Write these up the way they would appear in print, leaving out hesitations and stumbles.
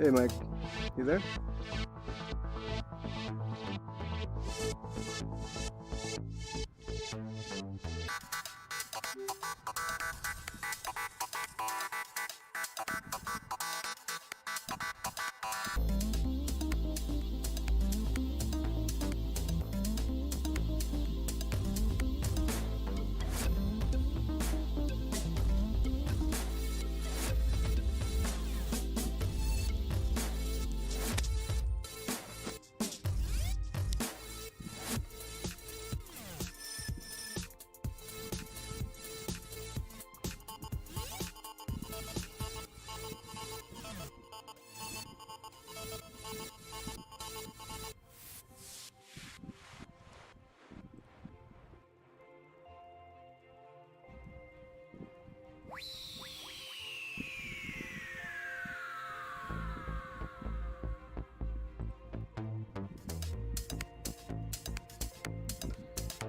Hey Mike, you there?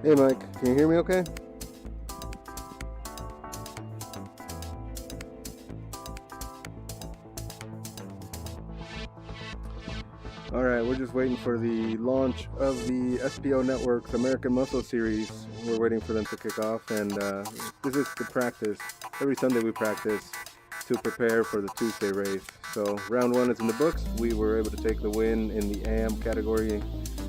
Hey Mike, can you hear me okay? Alright, we're just waiting for the launch of the SPO Network's American Muscle Series. We're waiting for them to kick off, and this is the practice. Every Sunday we practice to prepare for the Tuesday race. So round one is in the books. We were able to take the win in the AM category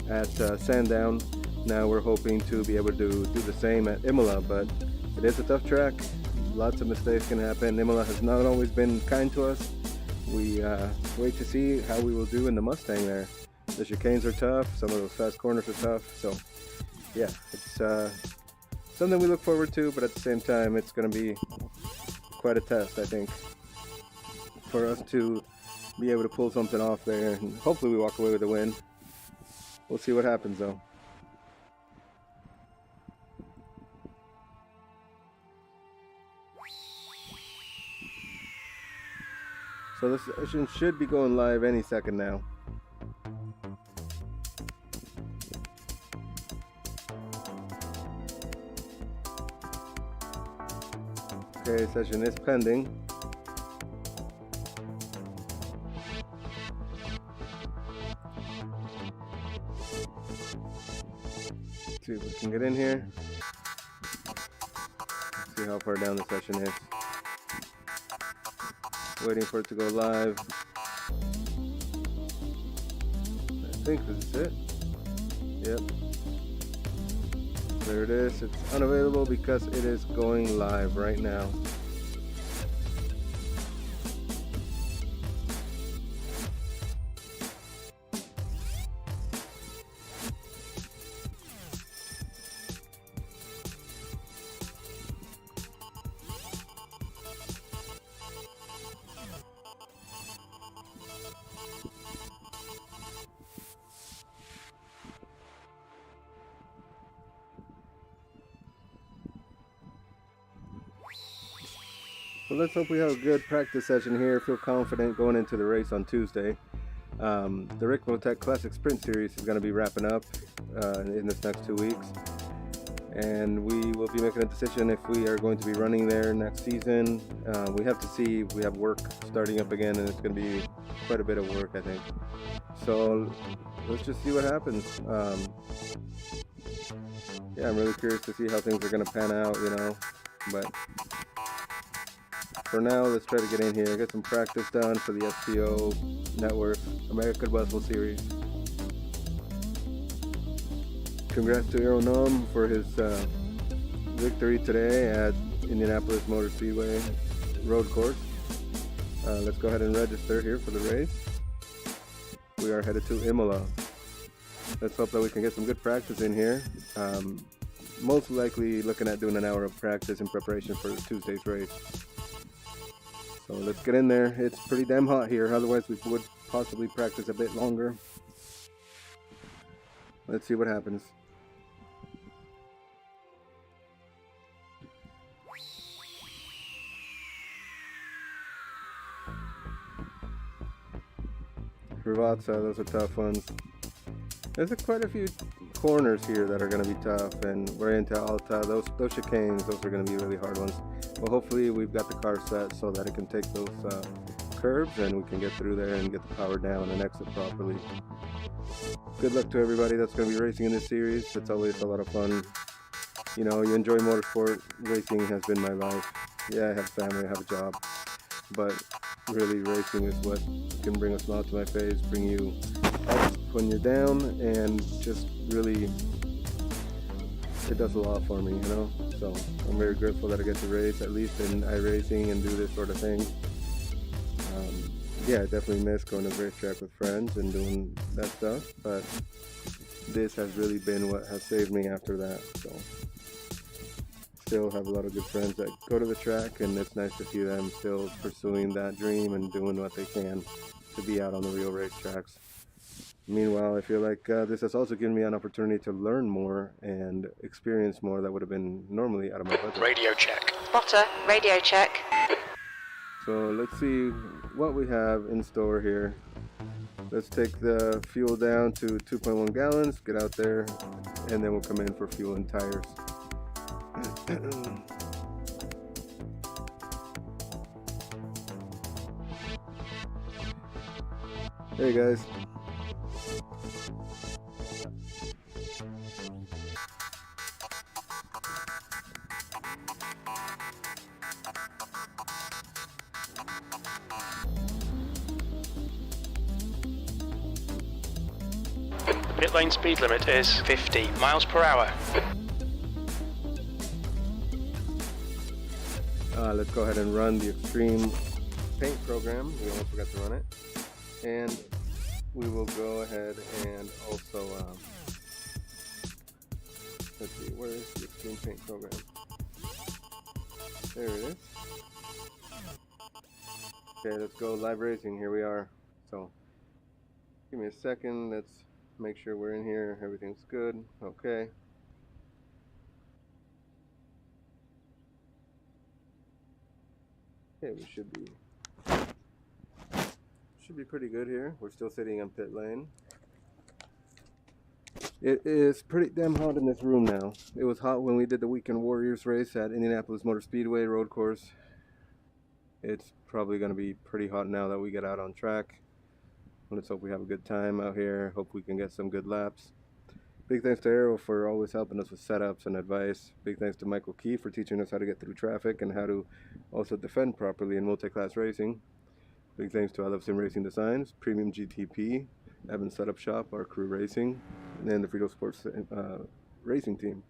at Sandown. Now we're hoping to be able to do the same at Imola, but it is a tough track. Lots of mistakes can happen. Imola has not always been kind to us. We wait to see how we will do in the Mustang there. The chicanes are tough, some of those fast corners are tough, so yeah, it's something we look forward to, but at the same time it's going to be quite a test, I think, for us to be able to pull something off there, and hopefully we walk away with a win. We'll see what happens though. So this session should be going live any second now. Okay, session is pending. Let's see if we can get in here. Let's see how far down the session is. Waiting for it to go live. I think this is it. Yep. There it is. It's unavailable because it is going live right now. So let's hope we have a good practice session here. Feel confident going into the race on Tuesday. The Rick Motec Classic Sprint Series is going to be wrapping up in this next 2 weeks. And we will be making a decision if we are going to be running there next season. We have to see. We have work starting up again, and it's going to be quite a bit of work, I think. So let's just see what happens. Yeah, I'm really curious to see how things are going to pan out, you know. But for now, let's try to get in here, get some practice done for the SPO Network American Muscle Series. Congrats to Aeronome for his victory today at Indianapolis Motor Speedway road course. Let's go ahead and register here for the race. We are headed to Imola. Let's hope that we can get some good practice in here. Most likely looking at doing an hour of practice in preparation for Tuesday's race. So let's get in there. It's pretty damn hot here, otherwise we would possibly practice a bit longer. Let's see what happens. Rivazza, those are tough ones. There's quite a few corners here that are going to be tough, and we're into Alta. Those chicanes, those are going to be really hard ones. Well, hopefully we've got the car set so that it can take those curves, and we can get through there and get the power down and exit properly. Good luck to everybody that's going to be racing in this series. It's always a lot of fun. You know, you enjoy motorsport. Racing has been my life. Yeah, I have family, I have a job, but really racing is what can bring a smile to my face, bring you up when you're down, and just really, it does a lot for me, you know. So I'm very grateful that I get to race, at least in iRacing, and do this sort of thing. Yeah, I definitely miss going to the racetrack with friends and doing that stuff, but this has really been what has saved me after that. So still have a lot of good friends that go to the track, and it's nice to see them still pursuing that dream and doing what they can to be out on the real racetracks. Meanwhile, I feel like this has also given me an opportunity to learn more and experience more that would have been normally out of my budget. Radio check. Spotter, radio check. So let's see what we have in store here. Let's take the fuel down to 2.1 gallons, get out there, and then we'll come in for fuel and tires. Hey guys. Pit lane speed limit is 50 miles per hour. Let's go ahead and run the extreme paint program. We almost forgot to run it. And we will go ahead and also, let's see, where is the extreme paint program? There it is. Okay, let's go live racing. Here we are. So, give me a second. Let's make sure we're in here. Everything's good. Okay. Okay, we should be pretty good here. We're still sitting on pit lane. It is pretty damn hot in this room now. It was hot when we did the Weekend Warriors race at Indianapolis Motor Speedway road course. It's probably going to be pretty hot now that we get out on track. Let's hope we have a good time out here. Hope we can get some good laps. Big thanks to Arrow for always helping us with setups and advice. Big thanks to Michael Key for teaching us how to get through traffic and how to also defend properly in multi-class racing. Big thanks to I Love Sim Racing Designs, Premium GTP, Evan Setup Shop, our crew racing, and the Fritosport racing team.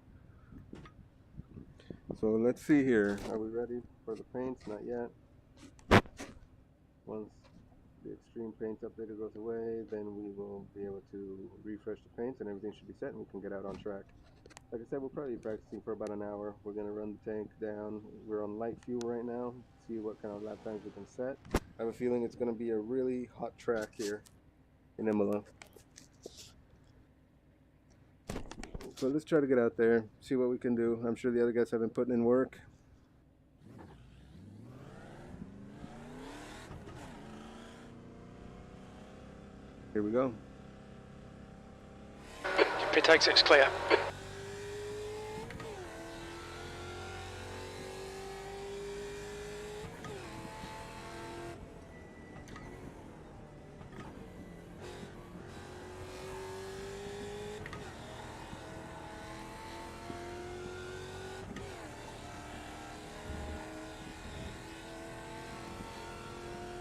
So let's see here. Are we ready for the paints? Not yet. Once the extreme paint updater goes away, then we will be able to refresh the paints and everything should be set and we can get out on track. Like I said, we'll probably be practicing for about an hour. We're going to run the tank down. We're on light fuel right now. See what kind of lap times we can set. I have a feeling it's going to be a really hot track here in Imola. So let's try to get out there, see what we can do. I'm sure the other guys have been putting in work. Here we go. Pit exit's clear.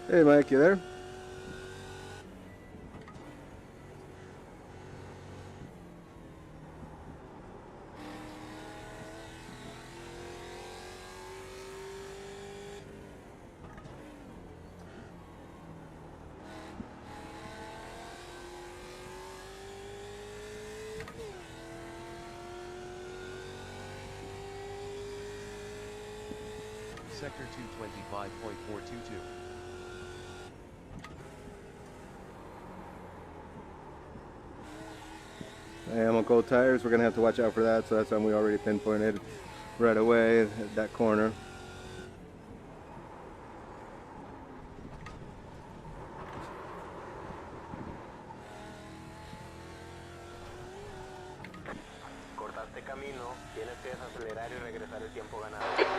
Hey Mike, you there? Sector 225.422. I'm on cold tires. We're going to have to watch out for that, so that's something we already pinpointed right away at that corner.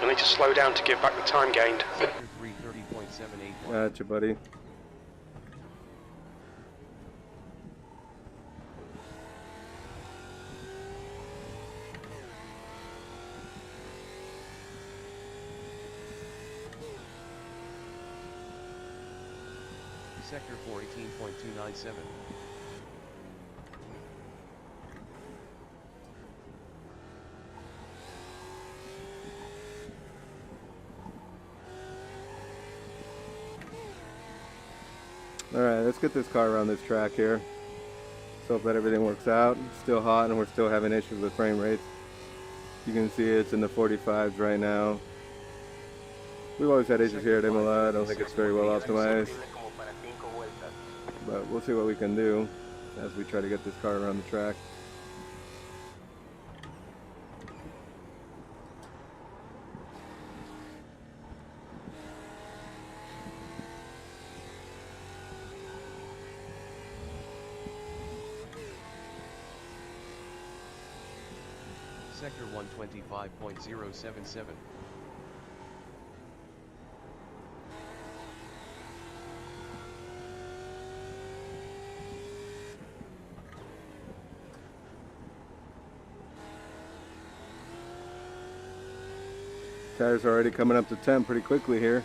You'll need to slow down to give back the time gained. Sector 330.6. 1781. Gotcha, buddy. Sector 418.297. Alright, let's get this car around this track here. Let's hope that everything works out. It's still hot and we're still having issues with frame rates. You can see it's in the 45s right now. We've always had issues here at Imola. I don't think it's very well optimized. But we'll see what we can do as we try to get this car around the track. Sector 125.077. Tires are already coming up to temp pretty quickly here.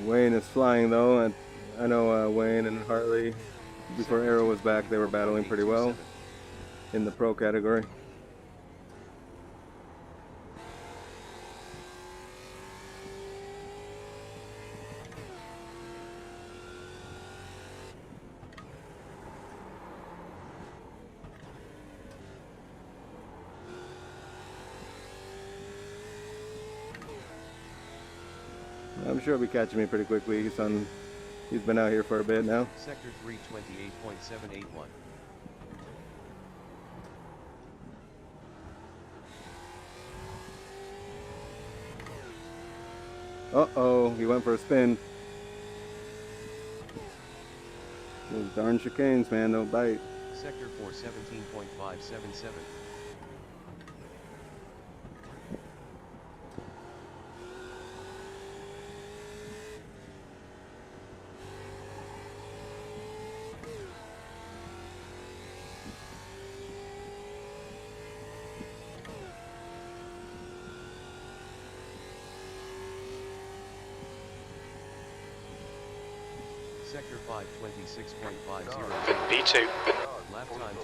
Wayne is flying though, and I know Wayne and Hartley, before Arrow was back, they were battling pretty well in the pro category. I'm sure he'll be catching me pretty quickly. He's been out here for a bit now. Sector 328.781. Uh-oh, he went for a spin. Those darn chicanes, man, don't bite. Sector 417.577. Sector 526.502. P2. Lap time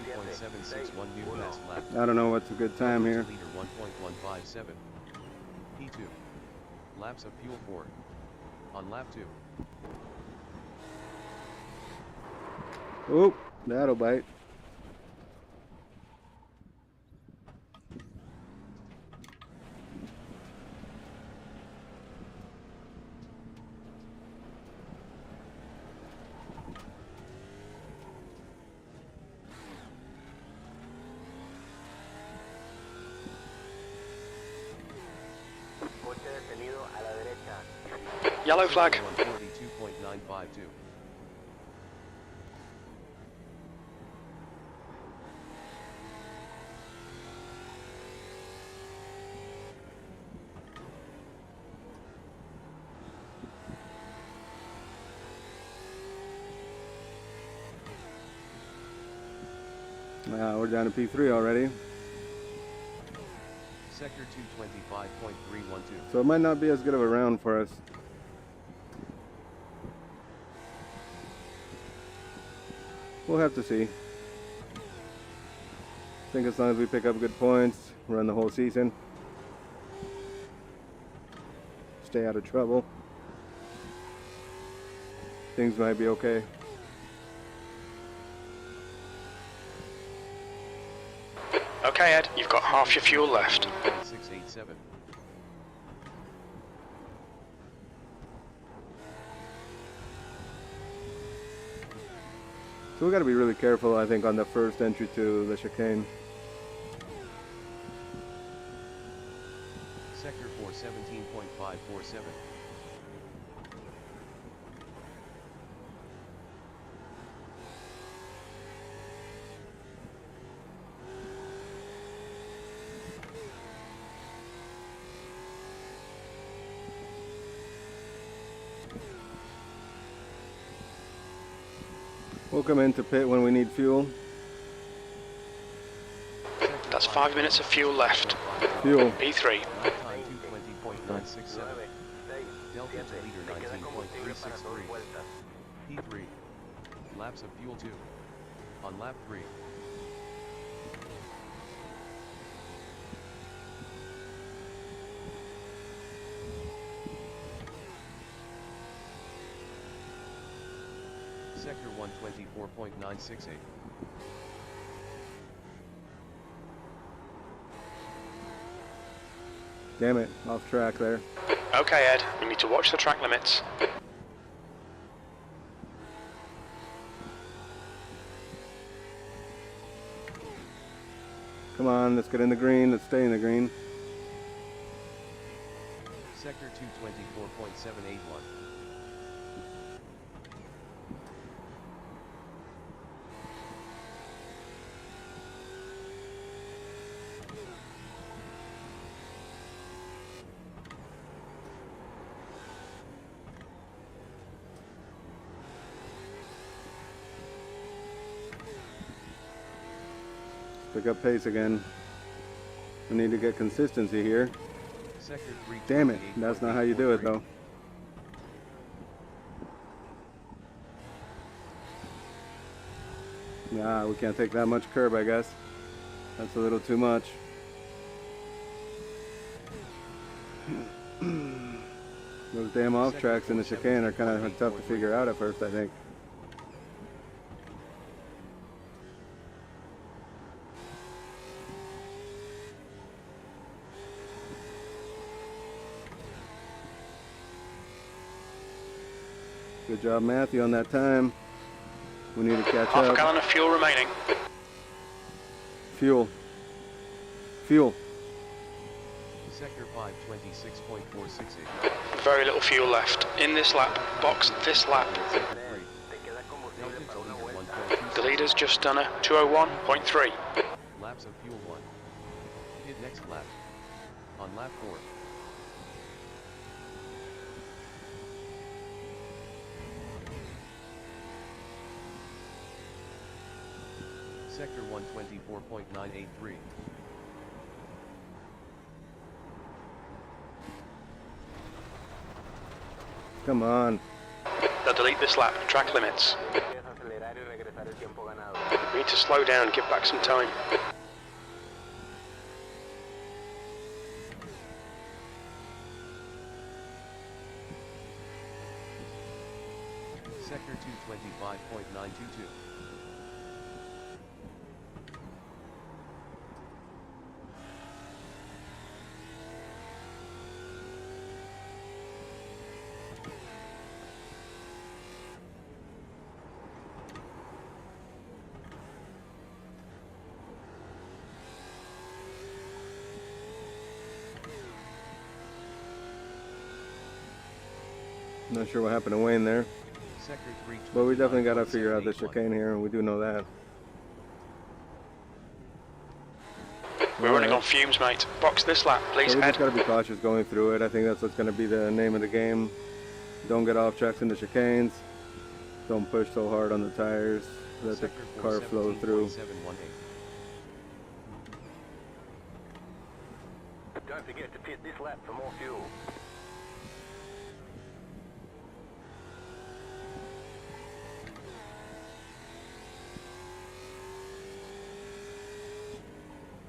202.761 new best lap. I don't know what's a good time here. Liter 1.157. P2. Laps of fuel 4. On lap 2. Oop, that'll bite. Yellow flag. 142.952. We're down to P3 already. Sector 225.312. So it might not be as good of a round for us. We'll have to see. I think as long as we pick up good points, run the whole season, stay out of trouble, things might be okay. Okay, Ed, you've got half your fuel left. 687. So we got to be really careful, I think, on the first entry to the chicane. Sector 417.547. We'll come into pit when we need fuel. That's 5 minutes of fuel left. Fuel. P3. Lap time 2:20.967. Delta to leader 19.363. P3. Laps of fuel 2. On lap 3. Sector 124.968. Damn it, off track there. Okay, Ed, you need to watch the track limits. Come on, let's get in the green, let's stay in the green. Sector 224.781. Pick up pace again. We need to get consistency here. Sector 3. Damn it, that's not how you do it though. Nah, we can't take that much curb, I guess. That's a little too much. Those damn off tracks in the chicane are kind of tough to figure out at first, I think. Good job, Matthew, on that time. We need to catch Half a up. gallon of fuel remaining. Fuel. Fuel. Sector 526.468. Very little fuel left. In this lap. Box this lap. Sector 3. Delta to leader 1.2. The leader's just done a 201.3. Laps of fuel 1. Hit next lap. On lap 4. Sector 124.983. Come on. They'll delete this lap. Track limits. We need to slow down and give back some time. Sector 225.922. Not sure what happened to Wayne there. Sector 3. But we definitely got to figure out the chicane here, and we do know that. We're running on fumes, mate. Box this lap, please, So we Ed. just got to be cautious going through it. I think that's what's going to be the name of the game. Don't get off tracks in the chicanes. Don't push so hard on the tires. Let the car flow through. Don't forget to pit this lap for more fuel.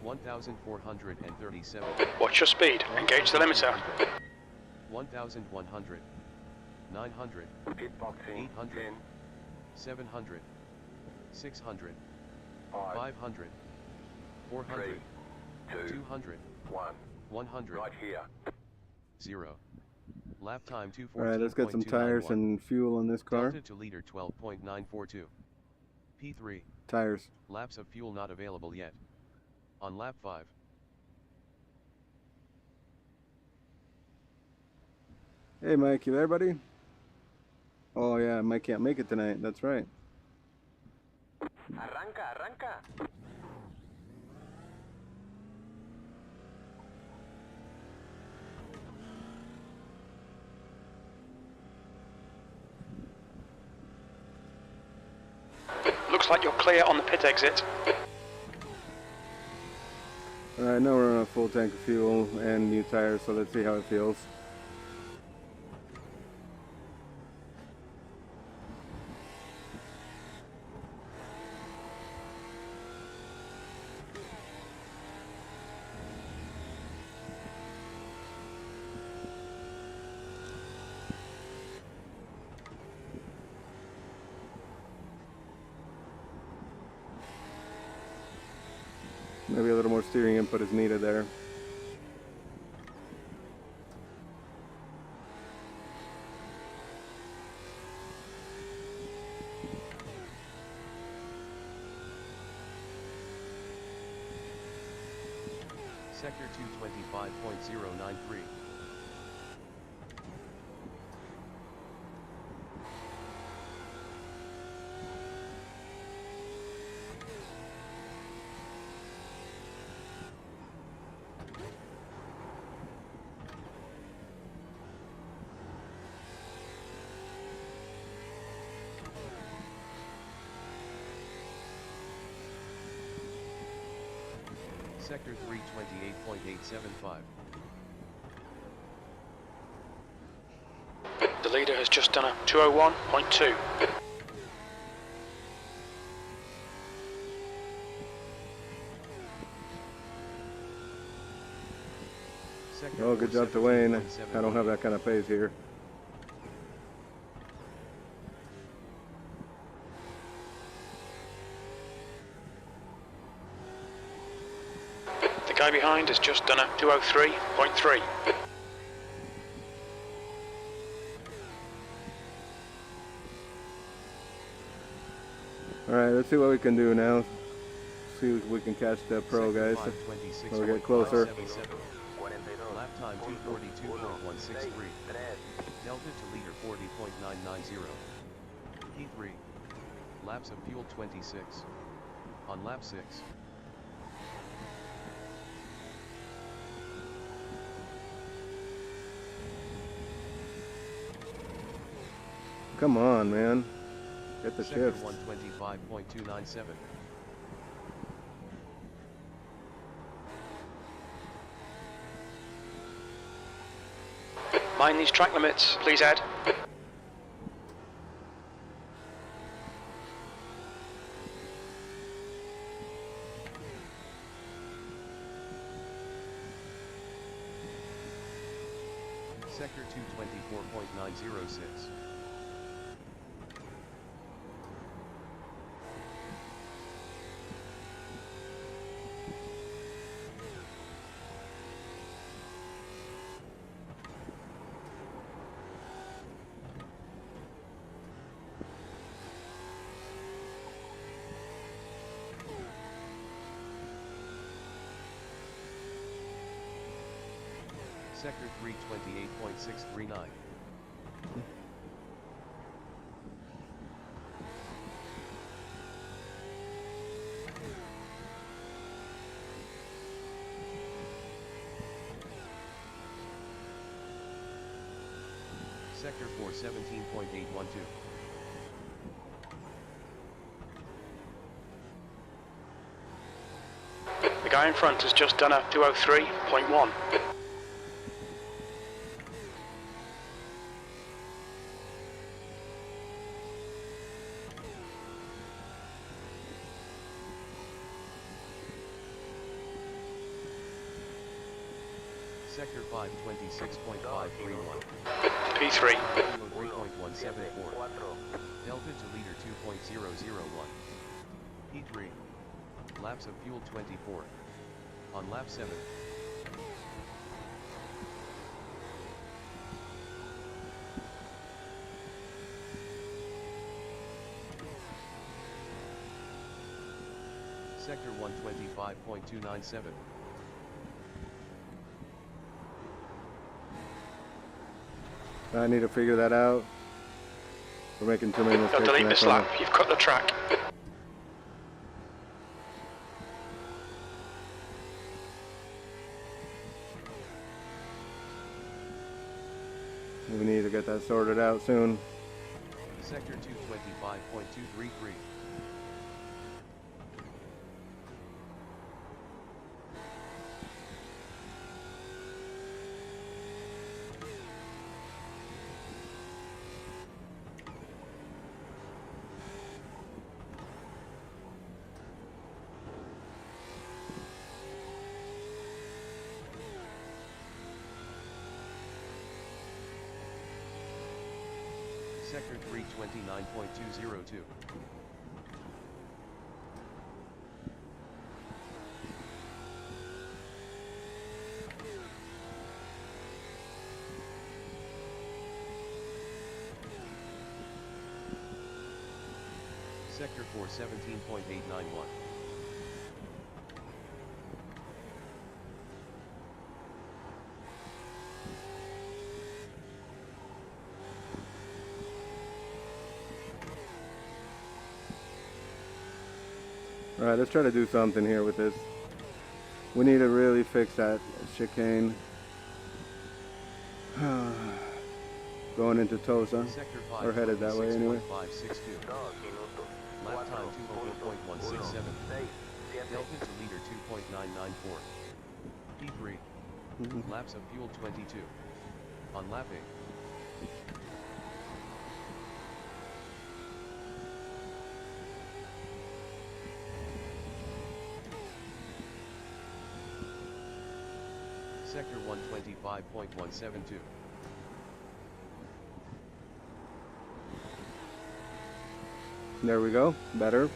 $1,437. Watch your speed. Engage the limiter. 1,100. 900. Pit boxing. 800. 10, 700. 600. 5, 500. 400. 3, 2, 200. 1. 100. Right here. 0. Lap time 2:14.291. Alright, let's get some tires and fuel on this car. Delta to leader 12.942. P3. Tires. Laps of fuel not available yet. On lap 5. Hey Mike, you there, buddy? Oh yeah, Mike can't make it tonight, that's right. Arranca, arranca. Looks like you're clear on the pit exit. Alright, now we're on a full tank of fuel and new tires, so let's see how it feels. Maybe a little more steering input is needed there. Sector 225.093. Sector 328.875. The leader has just done a 201.2. Sector Oh, good job to Wayne. I 417.7. don't have that kind of pace here. The guy behind has just done a 203.3. Alright, let's see what we can do now. See if we can catch the pro Sector guys. 526.577. We'll get closer. Lap time 242.163. Delta to leader 40.990. P3. Laps of fuel 26. On lap 6. Come on, man. Get the Sector shift. 125.297. Mind these track limits, please, Ed. Sector 224.906. Sector 328.639. Sector 417.812. The guy in front has just done a 203.1. Sector 526.531. P3. 3.174. Delta to leader 2.001. P3. Laps of fuel 24. On lap 7. Sector 125.297. I need to figure that out. We're making too many You'll mistakes. delete in that this corner. lap, you've cut the track. We need to get that sorted out soon. Sector 225.233. Sector 329.202. Sector 417.891. Alright, let's try to do something here with this. We need to really fix that chicane. Going into Tosa. Sector Or headed that way anyway. 562. Lap time 200.167. Delta to leader 2.994. P3. Laps of fuel 22. On lap 8. Sector 125.172. There we go. Better.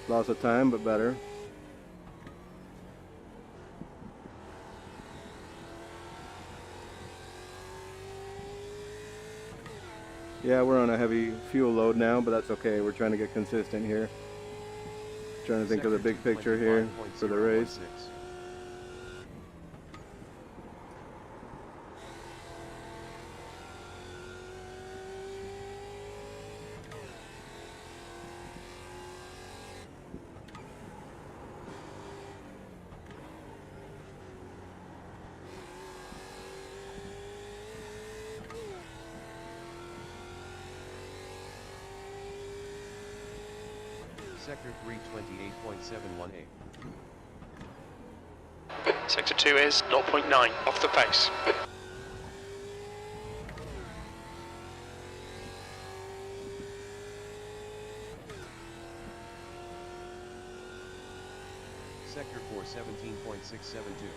Loss of time, but better. Yeah, we're on a heavy fuel load now, but that's okay. We're trying to get consistent here. Trying to think of the big picture here for the race. Sector 328.718. Sector 2 is 0.9 off the pace. Sector 417.672.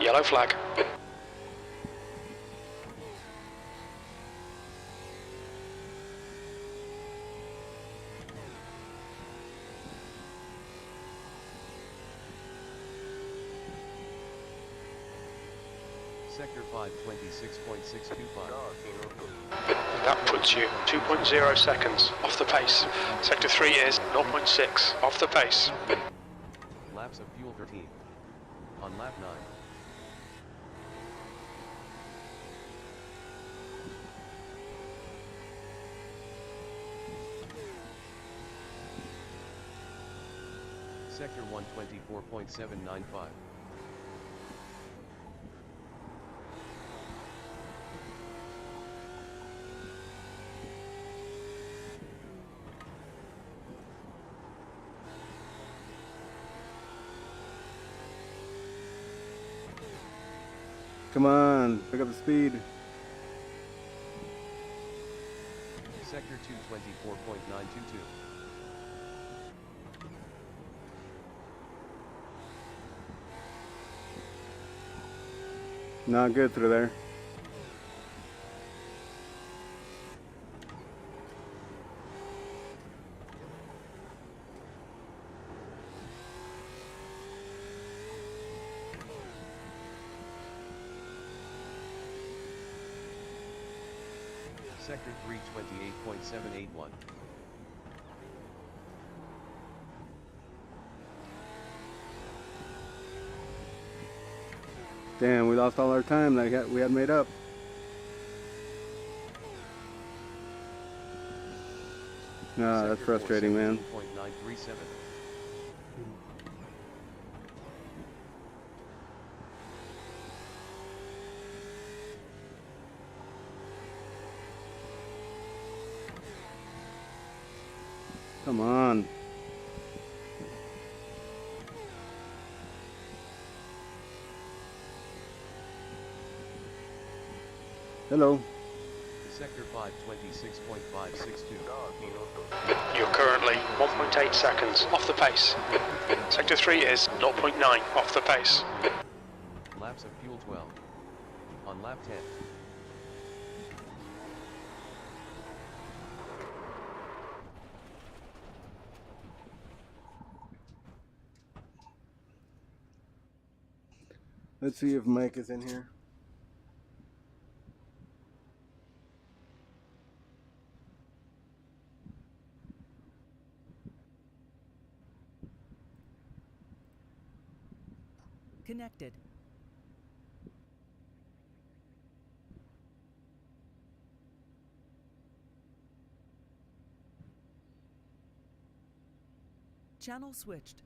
Yellow flag. Sector 526.625. That puts you 2.0 seconds off the pace. Sector 3 is 0.6 off the pace. Laps of fuel 13. On lap 9. Sector 124.795. Come on, pick up the speed. Sector 224.922. Not good through there. Sector 328.781. Damn, we lost all our time that we had made up. Ah, that's frustrating, man. 417.937. Come on. Hello. Sector 526.562. You're currently 1.8 seconds off the pace. Sector 3 is 0.9 off the pace. Laps of fuel 12. On lap 10. Let's see if Mike is in here. Connected. Channel switched.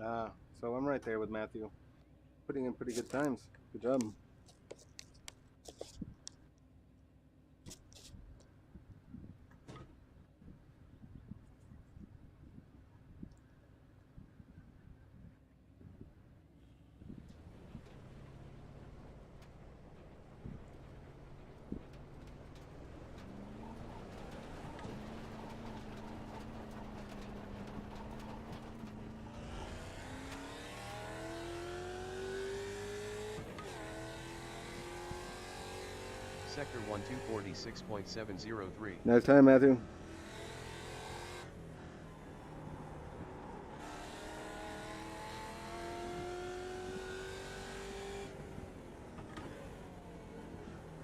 Ah, so I'm right there with Matthew. Putting in pretty good times. Good job. Sector 1 246.703. Nice time, Matthew.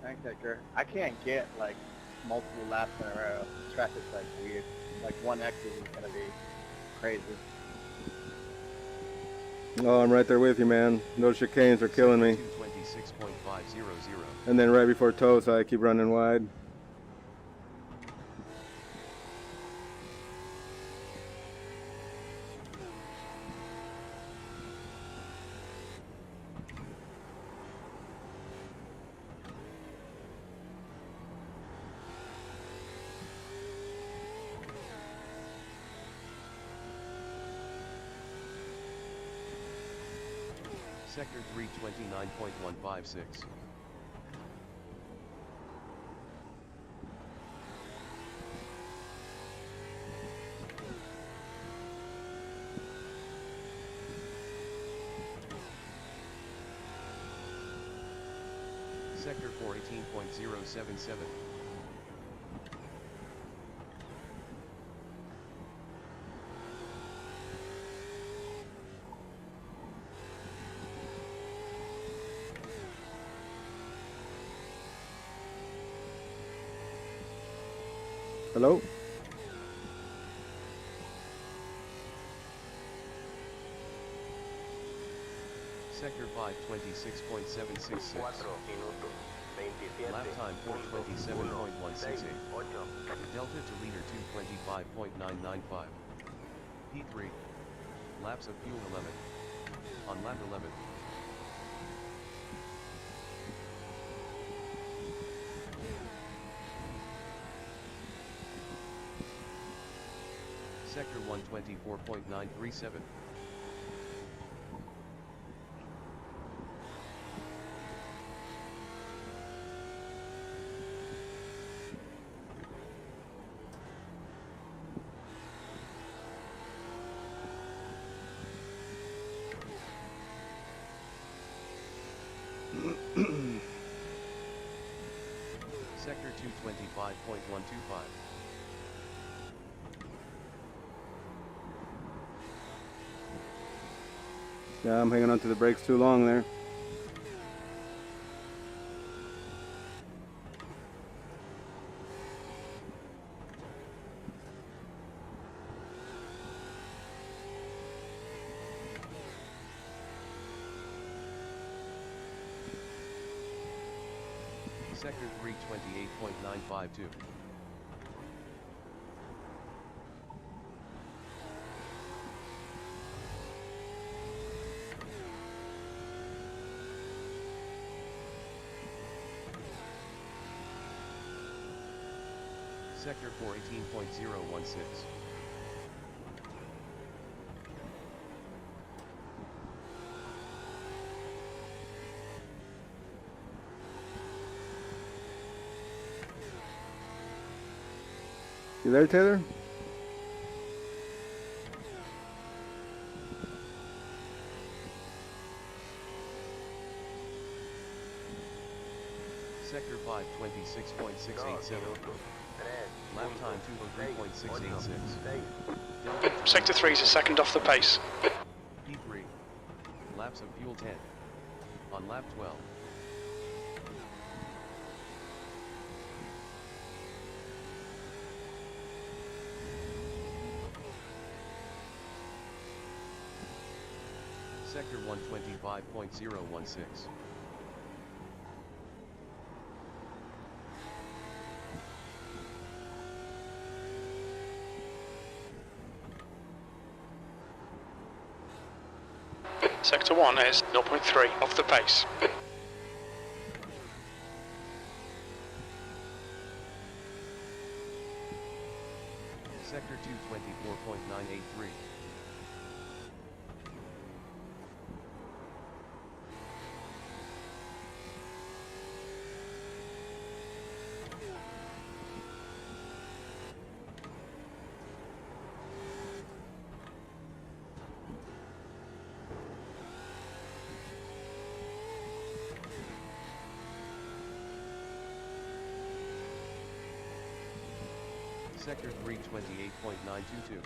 Thanks, Edgar. I can't get like multiple laps in a row. This track is like weird. Like 1X is gonna be crazy. Oh, I'm right there with you, man. Those chicanes are killing me. 226.500. And then right before toes, I keep running wide. Sector 329.156. Sector 418.077. Hello? Sector 526.766. 4 minutos, 27. Lap time 427.168. Delta to leader 225.995. P3. Laps of fuel 11. On lap 11. Sector 124.937. Sector 225.125. Yeah, I'm hanging on to the brakes too long there. Sector 328.952. Sector 418.016. You there, Taylor? Sector 526.687. Lap time 203.686. Sector 3 is a second off the pace. P3. Laps of fuel 10. On lap 12. Sector 125.016. Sector 1 is 0.3 off the pace. Sector 224.983. Sector 328.922.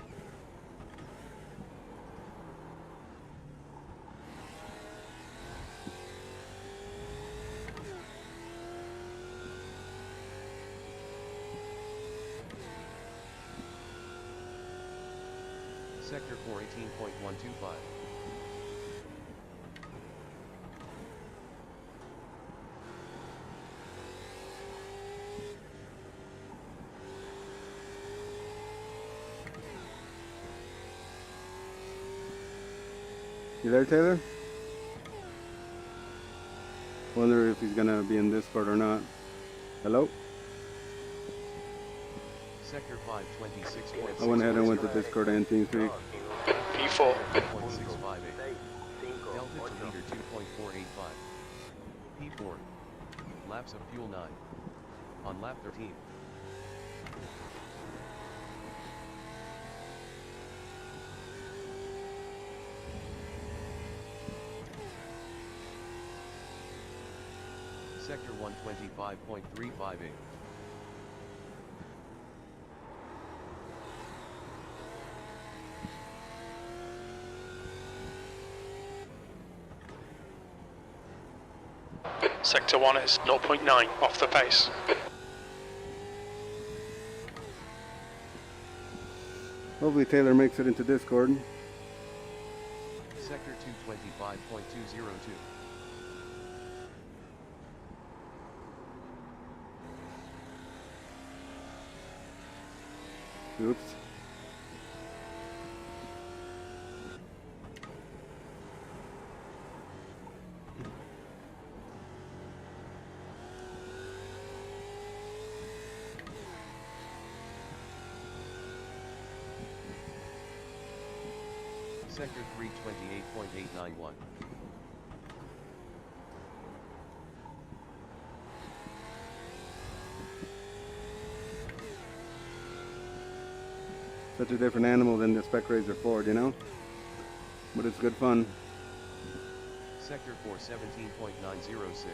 Sector 418.125. You there, Taylor? Wonder if he's gonna be in Discord or not. Hello? Sector 526.6. I went ahead and went to Discord and TeamSpeak. P4. 0.658. Delta to leader 2.485. P4. Laps of fuel 9. On lap 13. Sector 125.358. Sector 1 is 0.9 off the pace. Hopefully Taylor makes it into Discord. Sector 225.202. Oops. Sector 328.891. Such a different animal than the Spec Razor Ford, you know? But it's good fun. Sector 417.906.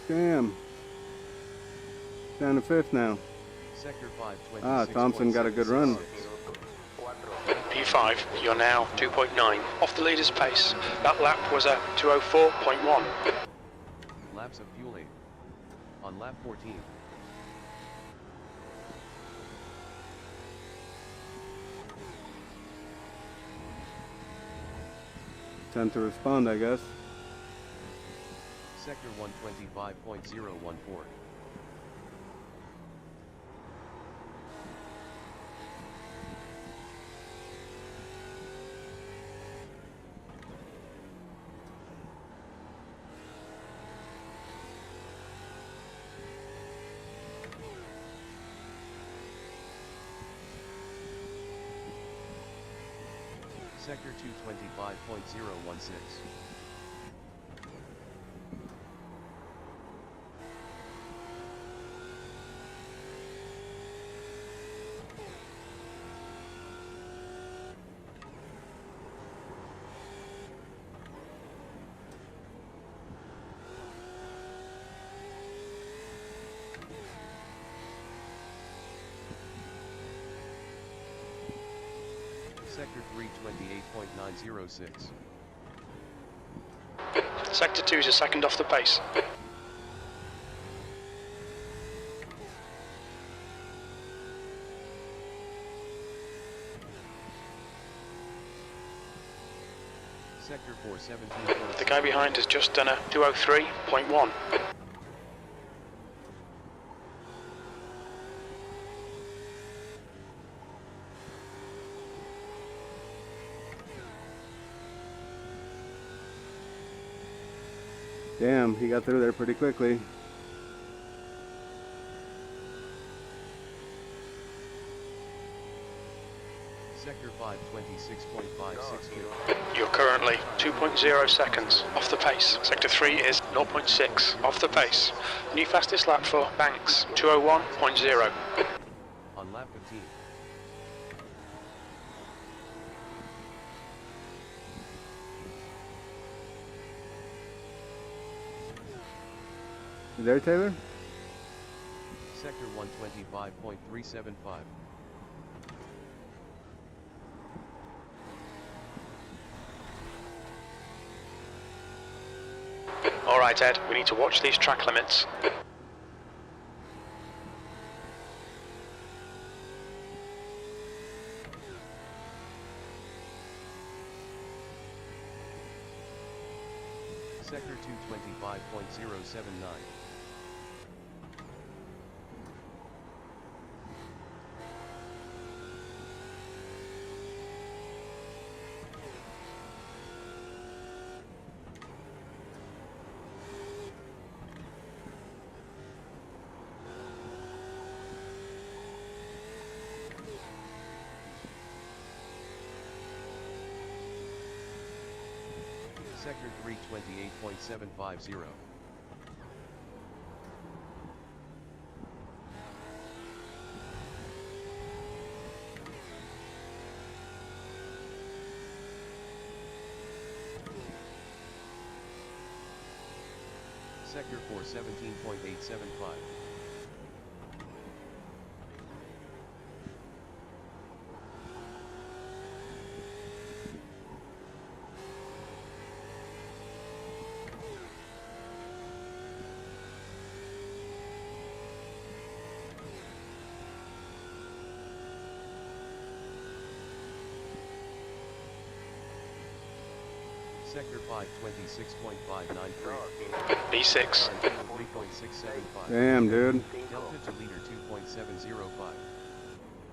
Damn. Down to 5th now. Sector 526. Ah, Thompson got a good run. P5, you're now 2.9 off the leader's pace. That lap was a 2:04.1. Laps of fuel 8. On lap 14. Time to respond, I guess. Sector 125.014. Sector 225.016. Sector 328.906. Sector 2 is a second off the pace. Sector 417. The guy behind has just done a 2:03.1. Damn, he got through there pretty quickly. Sector 526.562. You're currently 2.0 seconds off the pace. Sector 3 is 0.6 off the pace. New fastest lap for Banks, 2:01.0. On lap 15. You there, Taylor? Sector 125.375. Alright Ed, we need to watch these track limits. Sector 225.079. Sector 328.750. Sector 417.875. Sector 526.593. B6. 3.675. Damn, dude. Delta to leader 2.705.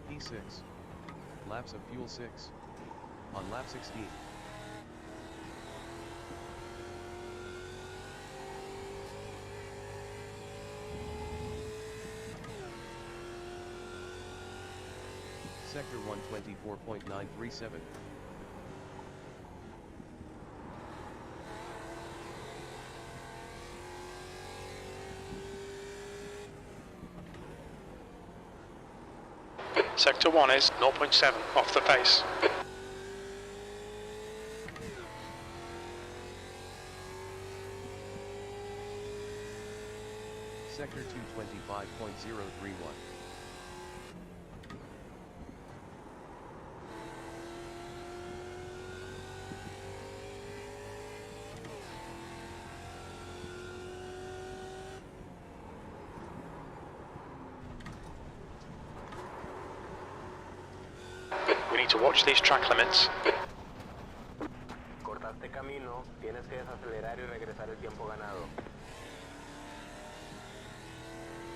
P6. Laps of fuel 6. On lap 16. Sector 124.937. Sector 1 is 0.7 off the pace. Sector 225.031. We need to watch these track limits. Cortaste camino, tienes que desacelerar y regresar el tiempo ganado.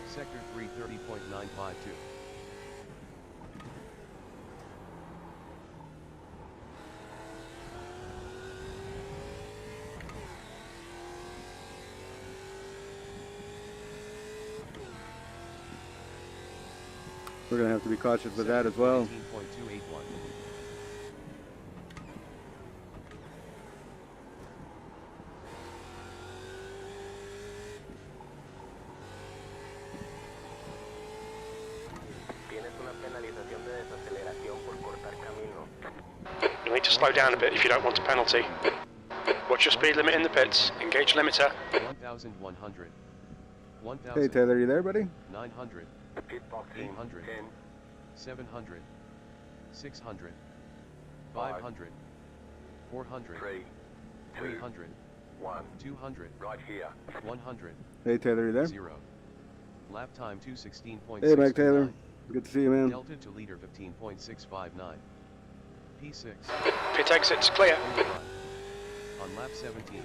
Sector 330.952. We're gonna have to be cautious with that as well. 18.281. Tienes una penalización de desaceleración por cortar camino. You'll need to slow down a bit if you don't want a penalty. Watch your speed limit in the pits. Engage limiter. 1,100. Hey Taylor, you there, buddy? 900. Pitboxing 800. 10, 700. 600. 500. 400. 3, 300. 1. 200. Right here. 100. Hey Taylor, you there? 0. Lap time 216.6. Hey Mike Taylor. Good to see you, man. Delta to leader 15.659. P6. Pit exits clear. On lap 17.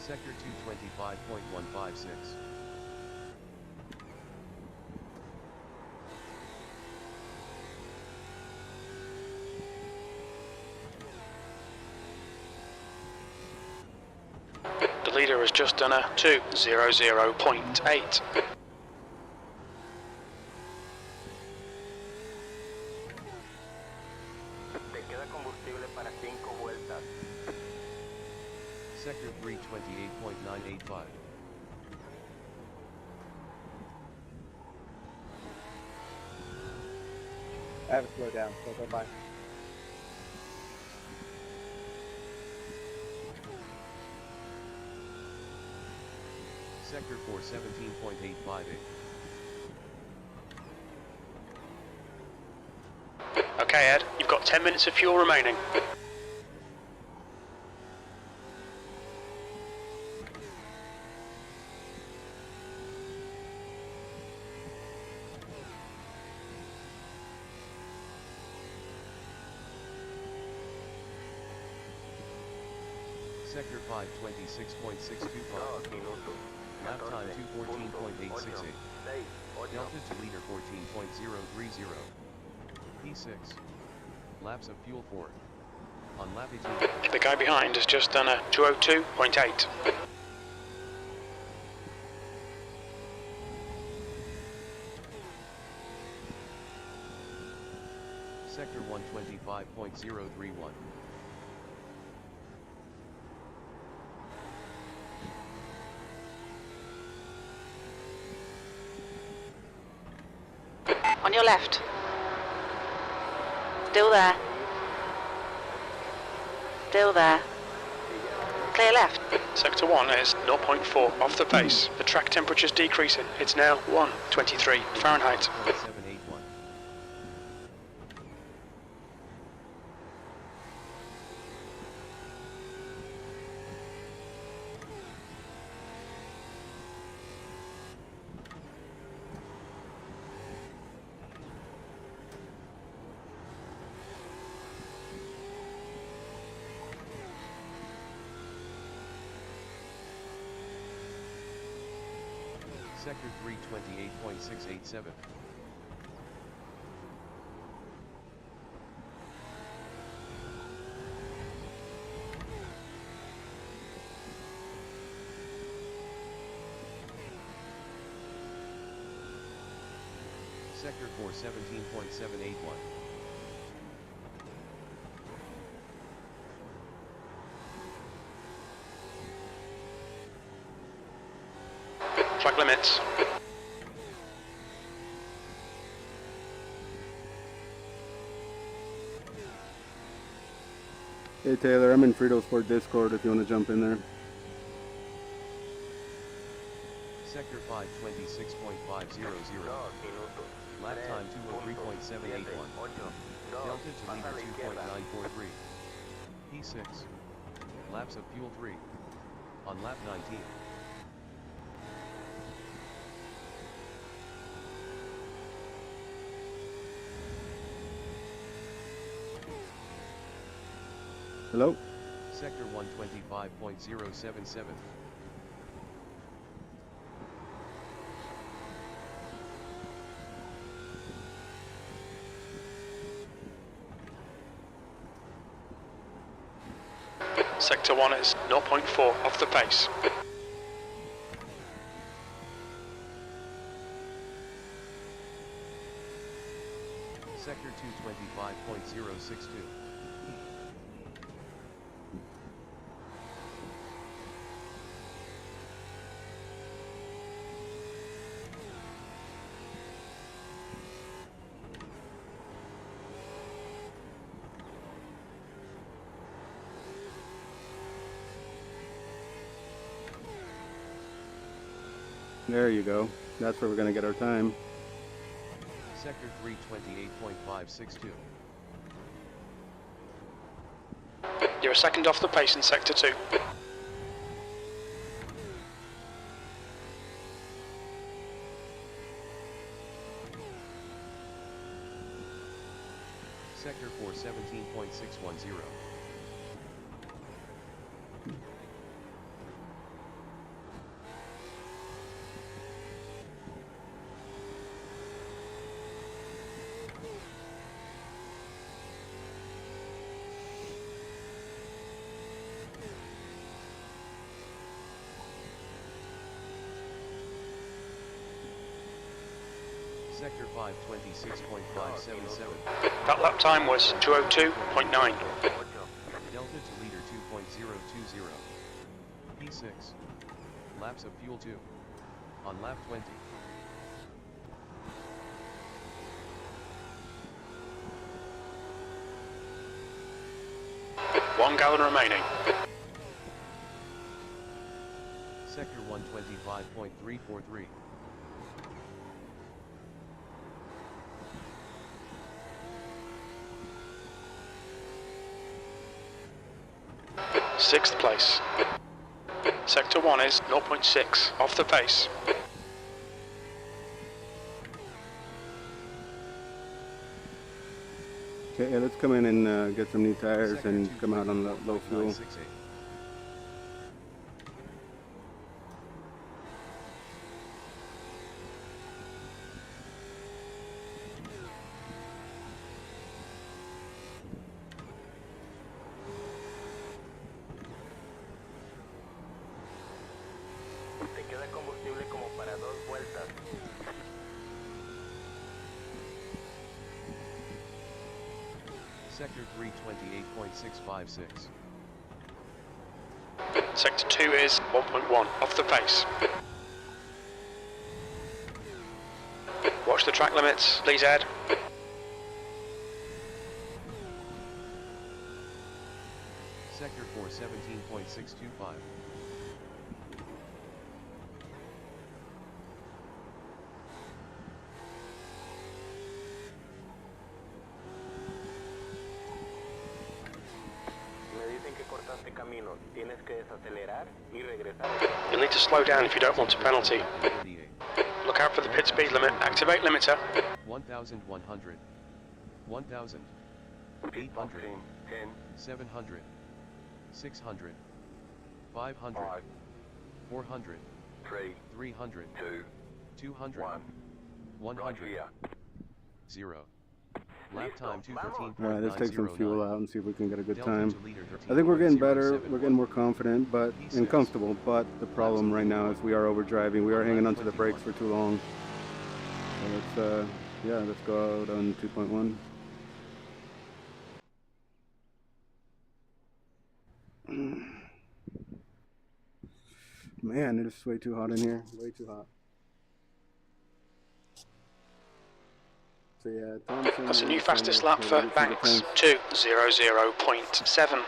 Sector 225.156. The leader has just done a 2:00.8. Te queda combustible para 5 vueltas. Sector 328.985. I have to slow down, so go by. Sector 417.858. Okay, Ed, you've got 10 minutes of fuel remaining. Sector 526.625. 2 minutos. Lap time 214.868. 6, 8. Delta to leader 14.030. P6. Laps of fuel 4. On lap 18. The guy behind has just done a 2:02.8. Sector 125.031. On your left. Still there. Still there. Clear left. Sector 1 is 0.4 off the pace. The track temperature's decreasing. It's now 1:23 Fahrenheit. 781. Sector 328.687. Sector 417.781. Track limits. Hey Taylor, I'm in Fritosport Discord if you want to jump in there. Sector 526.500. Lap time 203.781. Delta to leader 2.943. P6. Laps of fuel 3. On lap 19. Hello? Sector 125.077. Sector 1 is 0.4 off the pace. Sector 225.062. There you go. That's where we're going to get our time. Sector 328.562. You're a second off the pace in Sector 2. Sector 417.610. Sector 526.577. That lap time was 202.9. Delta to leader 2.020. P6. Laps of fuel 2. On lap 20. One gallon remaining. Sector 125.343. Sixth place. Sector 1 is 0.6 off the pace. Okay, yeah, let's come in and get some new tires Sector and come out on low fuel. 225.968. Te queda combustible como para 2 vueltas. Sector 328.656. Sector 2 is 1.1 off the pace. Watch the track limits, please Ed. Sector 417.625. Me dicen que cortaste camino. Tienes que desacelerar y regresar. You'll need to slow down if you don't want a penalty. 48. Look out for the pit speed limit. Activate limiter. 1,100. 1,000. 800. 10, 700. 600. 500. 400. 3, 300. 2, 200. 1. 100. 0. Lap time 2:13.909. All right, let's take some fuel out and see if we can get a good Delta time. to leader I think we're getting better. 13.071. We're getting more confident, but and comfortable. But the problem right now is we are overdriving. We are hanging onto the brakes for too long. So let's go out on 2.1. Man, it is way too hot in here. Way too hot. So yeah, Thompson. That's a new fastest lap for Banks, 2:00.7.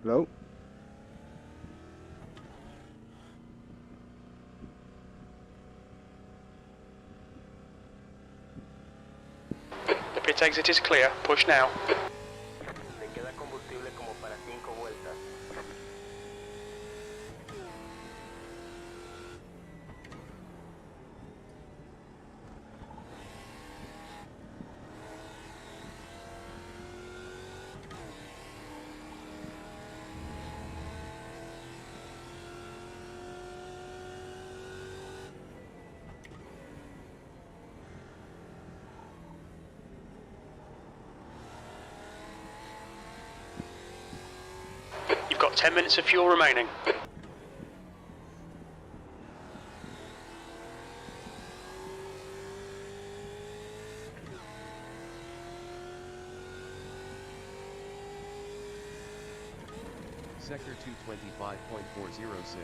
Hello? The pit exit is clear. Push now. Le queda combustible como para 5 vueltas. You've got 10 minutes of fuel remaining. Sector 225.406.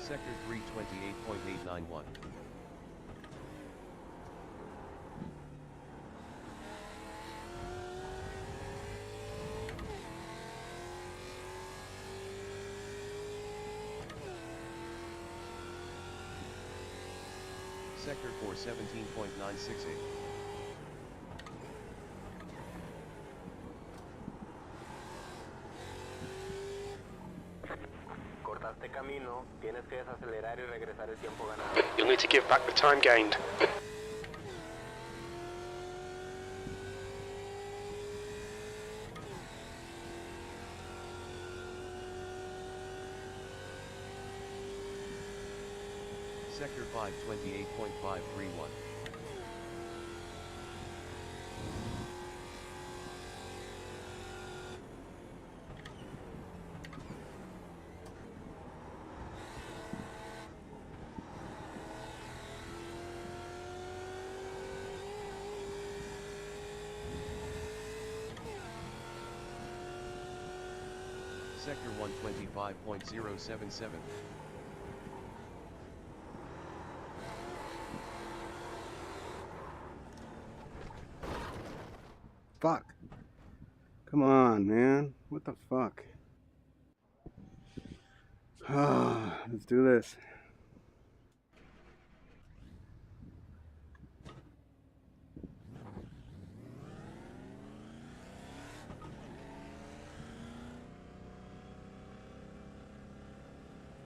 Sector 328.891. Sector 417.968. Cortaste camino, tienes que desacelerar y regresar el tiempo ganado. You'll need to give back the time gained. Sector 528.531. Sector 125.077. Fuck. Come on, man. What the fuck? Let's do this.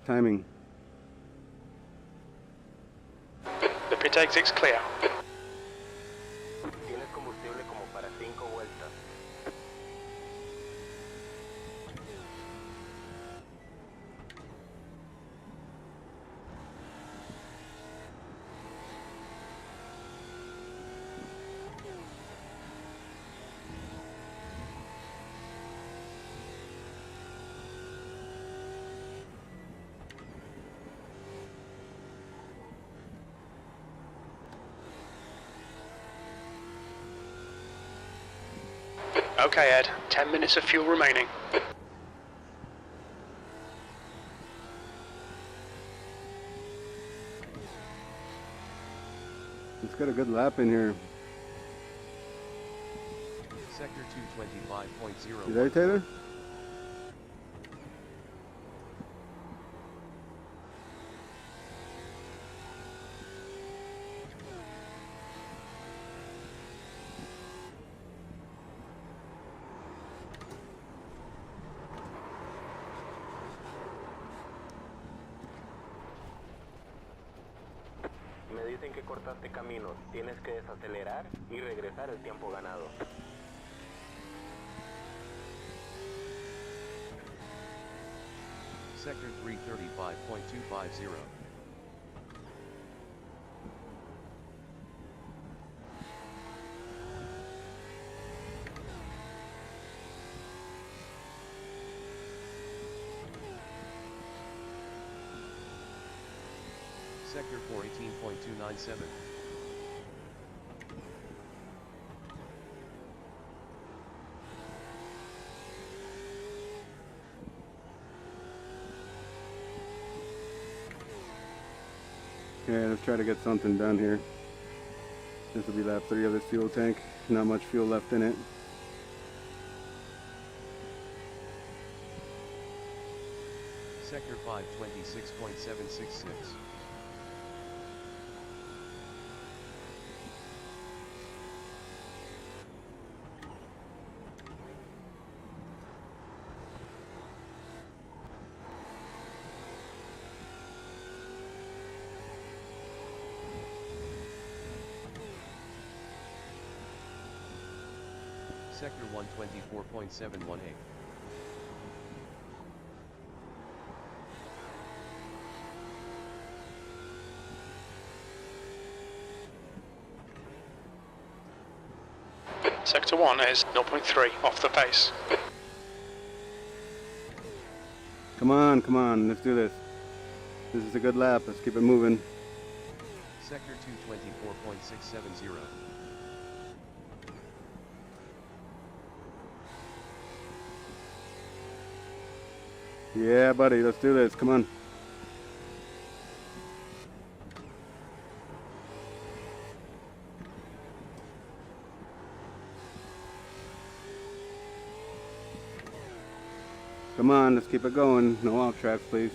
Timing. The pit exit's clear. Tienes combustible como para 5 vueltas. Okay, Ed. 10 minutes of fuel remaining. Let's get a good lap in here. Sector 225.0. You there, Taylor? dicen que cortaste camino. Tienes que desacelerar y regresar el tiempo ganado. Sector 335.250. Sector 418.297. Okay, let's try to get something done here. This will be lap 3 of this fuel tank. Not much fuel left in it. Sector 526.766. Sector 124.718. Sector 1 is 0.3 off the pace. Come on, let's do this. This is a good lap, let's keep it moving. Sector 224.670. Yeah, buddy, let's do this, come on. Come on, let's keep it going. No off tracks, please.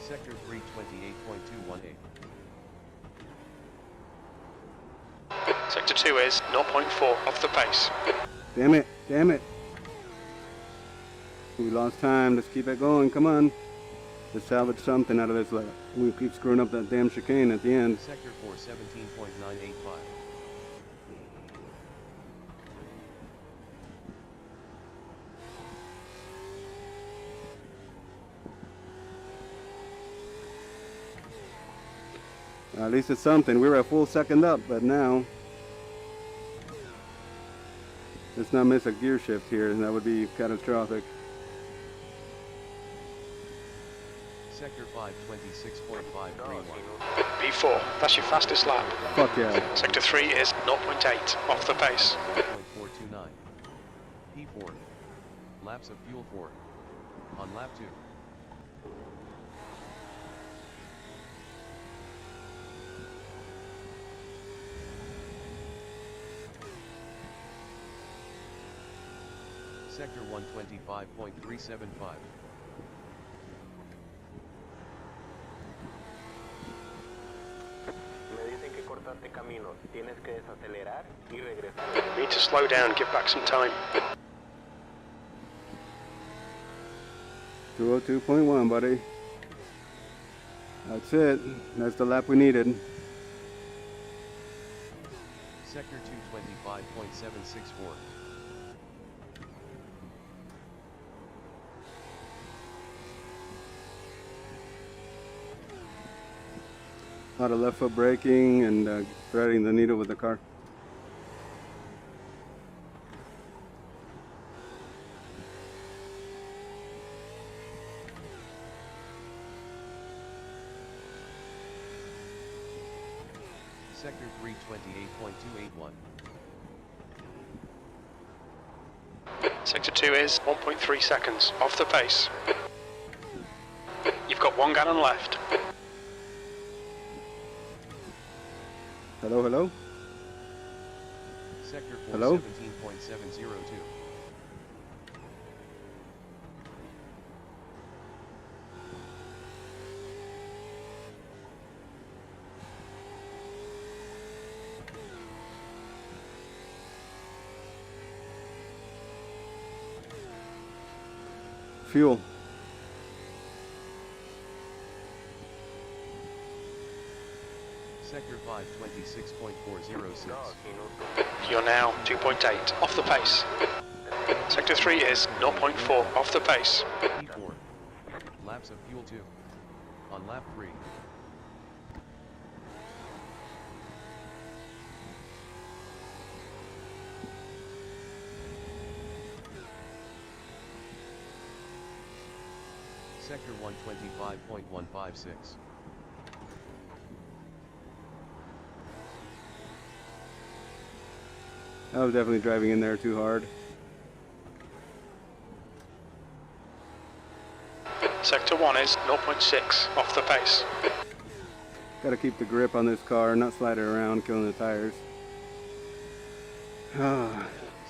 Sector 328.218. Sector 2 is 0.4 off the pace. Damn it, damn it. We lost time, let's keep it going, come on. Let's salvage something out of this lap. We keep screwing up that damn chicane at the end. Sector 417.985. At least it's something. We were a full second up, but now let's not miss a gear shift here, and that would be catastrophic. Sector 526.531. P4, that's your fastest lap. Fuck yeah. Sector 3 is 0.8 off the pace. 429. P4. Laps of fuel 4. On lap 2. Sector 125.375. Me dicen que cortaste camino. Tienes que desacelerar y regresar. Need to slow down, give back some time. 202.1, buddy. That's it. That's the lap we needed. Sector 225.764. A lot of left foot braking and threading the needle with the car. Sector 328.281. Sector 2 is 1.3 seconds off the pace. You've got 1 gallon left. Hello, hello? Sector Hello? 417.702. Fuel. Sector 526.406. You're now 2.8 off the pace. Sector 3 is 0.4 off the pace. P4. Laps of fuel 2. On lap 3. Sector 125.156. I was definitely driving in there too hard. Sector 1 is 0.6 off the pace. Got to keep the grip on this car, not slide it around, killing the tires.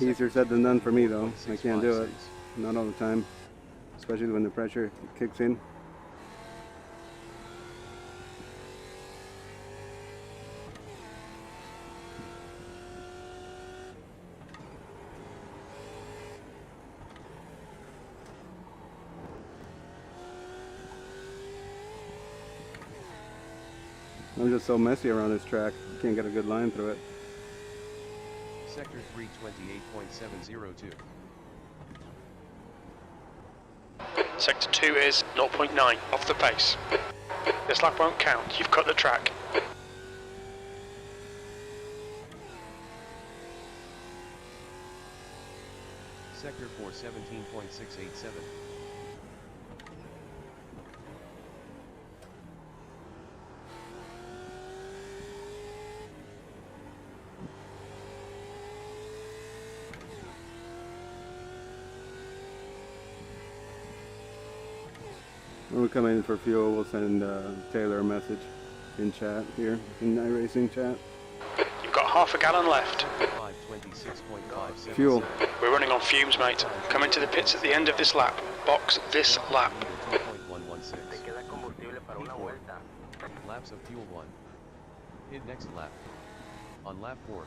Easier said than done for me though. I can't do it. Not all the time. Especially when the pressure kicks in. I'm just so messy around this track. Can't get a good line through it. Sector 328.702. Sector 2 is 0.9 off the pace. This lap won't count, you've cut the track. Sector 417.687. When we come in for fuel, we'll send Taylor a message in chat here, in iRacing chat. You've got half a gallon left. 526.57. Fuel. We're running on fumes, mate. Come into the pits at the end of this lap. Box this lap. 2.116. Queda combustible para una vuelta. Laps of fuel 1. Hit next lap. On lap 4.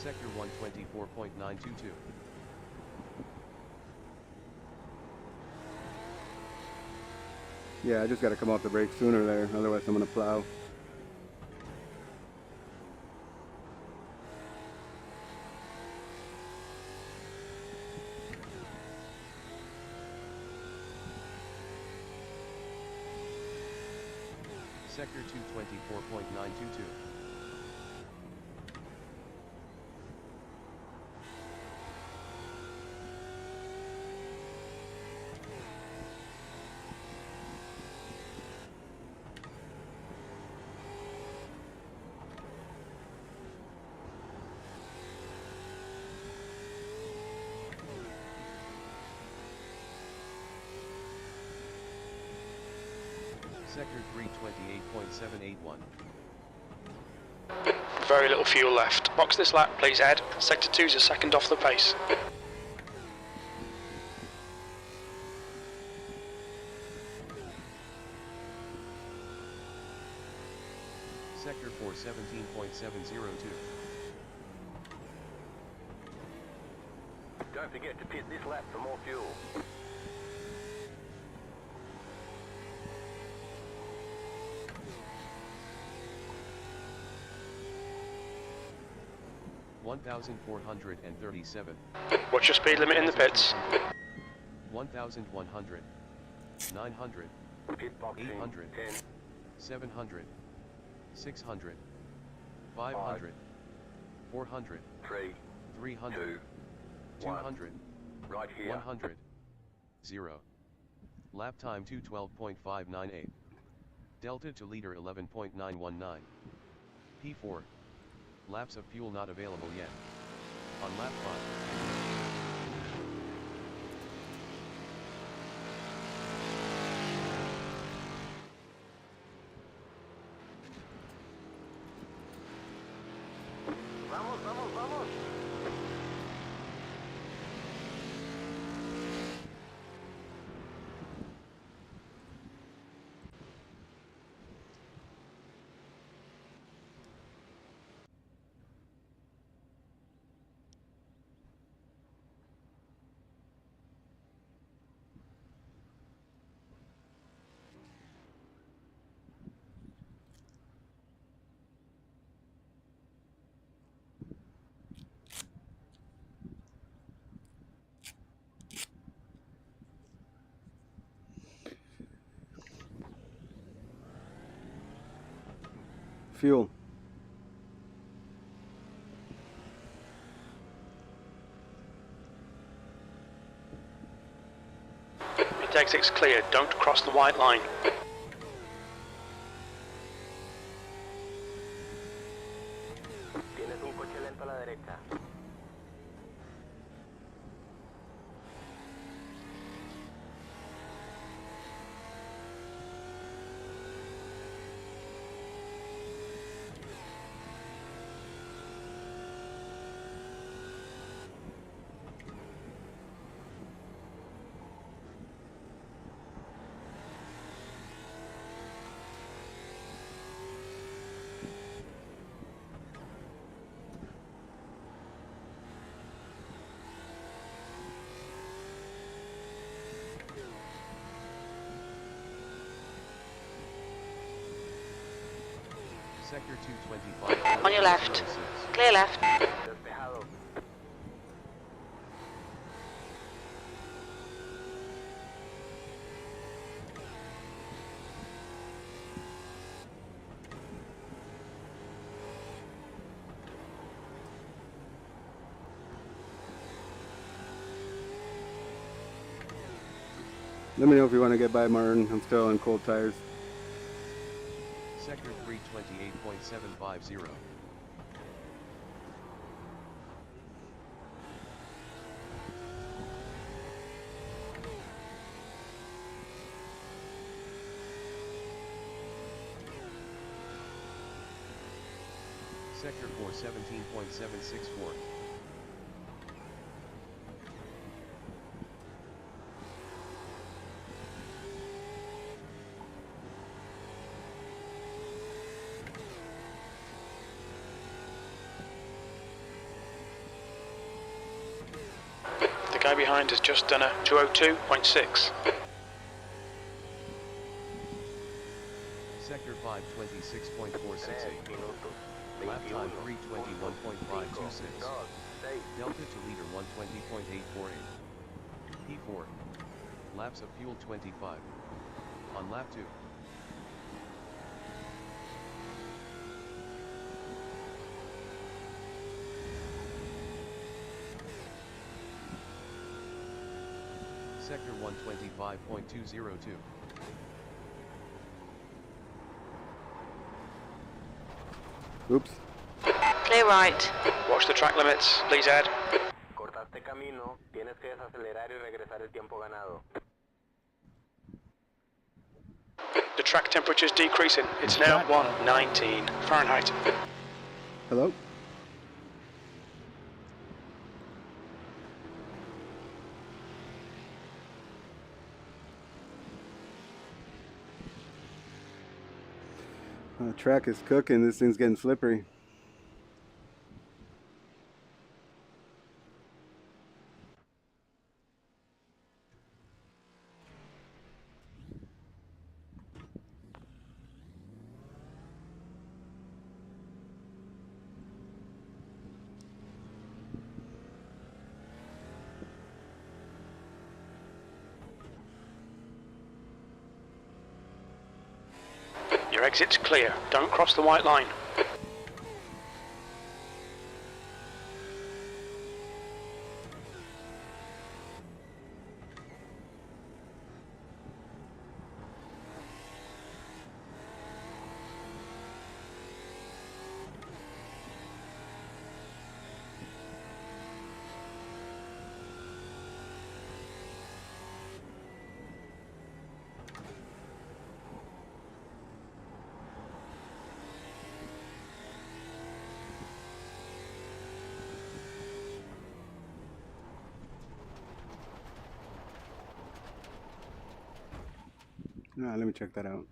Sector 124.922. Yeah, I just got to come off the brakes sooner there, otherwise I'm going to plow. Sector 224.922. Sector 328.781. Very little fuel left. Box this lap, please, Ed. Sector 2's a second off the pace. Sector 417.702. Don't forget to pit this lap for more fuel. $1,437. What's your speed limit in the pits? 1,100. 900. Pit boxing 800. 10, 700. 600. 500. 400. 3, 300. 2, 1. 200. Right here. 100. 0. Lap time 2:12.598. Delta to leader 11.919. P4. Laps of fuel not available yet. On lap 5. Vamos, vamos, vamos. fuel. Pit exit's clear. Don't cross the white line. Tienes un coche lento a la derecha. Sector 225. On your left. Clear left. Despejado. Let me know if you want to get by, Martin. I'm still on cold tires. Sector 328.750. Sector 417.764. The guy behind has just done a 202.6. Sector 526.468. Minutos. Lap time 21. 321.526. 2, 6. Delta to leader 120.848. P4. Laps of fuel 25. On lap 2. Sector 125.202. Oops. Clear right. Watch the track limits. Please add. Cortaste camino, tienes que desacelerar y regresar el tiempo ganado. The track temperature's decreasing. It's now 119 Fahrenheit. Hello? Track is cooking. This thing's getting slippery. Your exit's clear. Don't cross the white line. Let me check that out.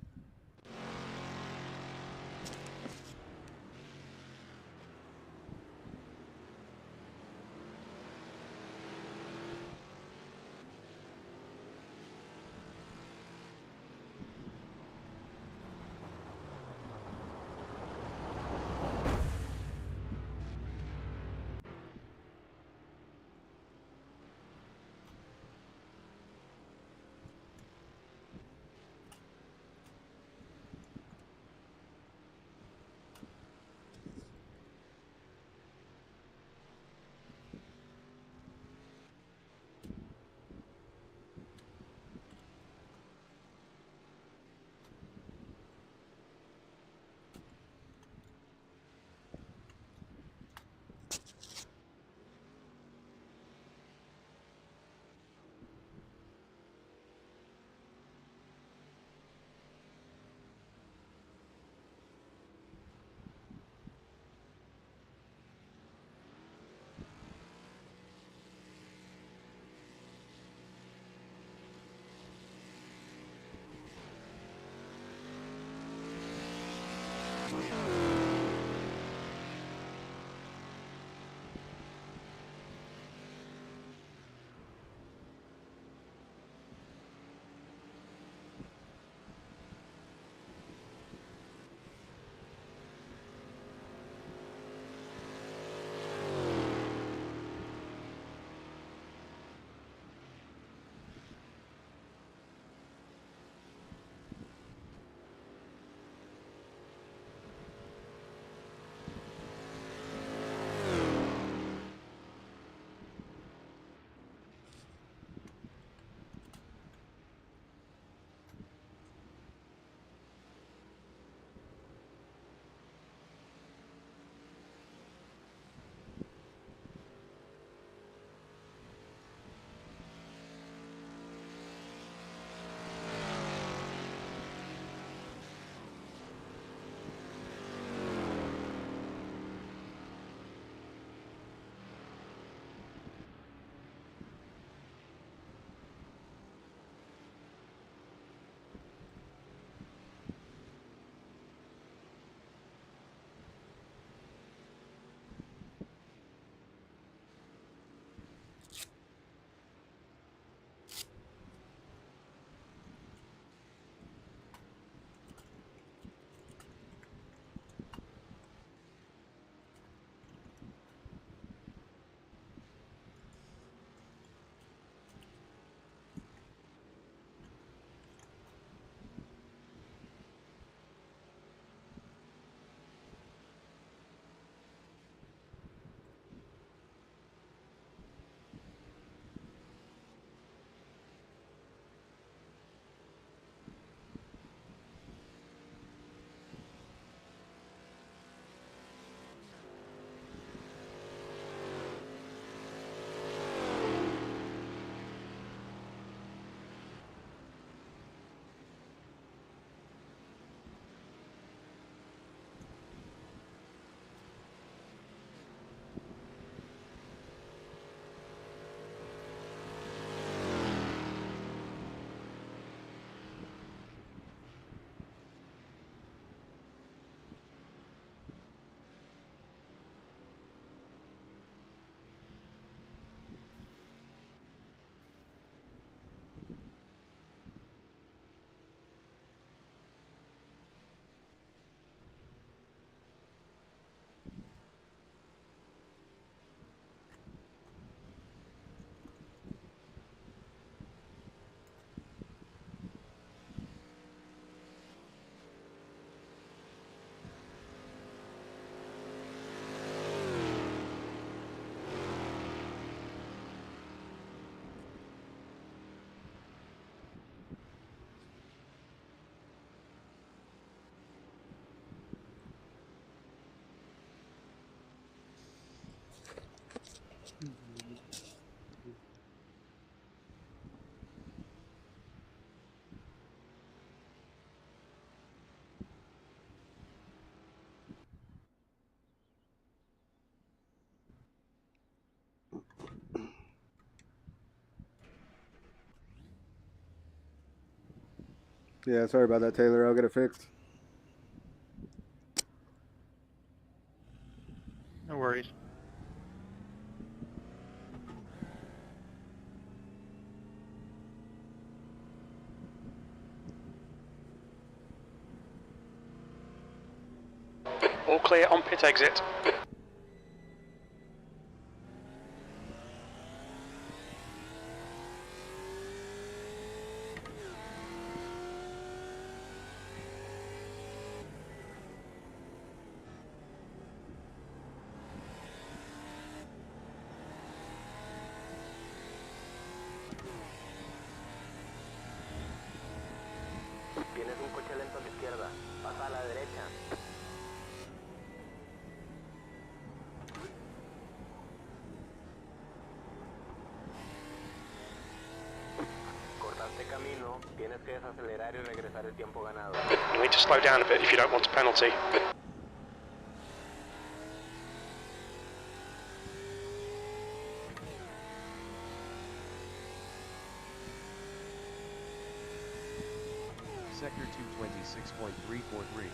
Yeah, sorry about that, Taylor. I'll get it fixed. No worries. All clear on pit exit. Tienes un coche lento a la izquierda. Pasa a la derecha. Cortaste camino. Tienes que desacelerar y regresar el tiempo ganado. You need to slow down a bit if you don't want a penalty. Sector 226.343.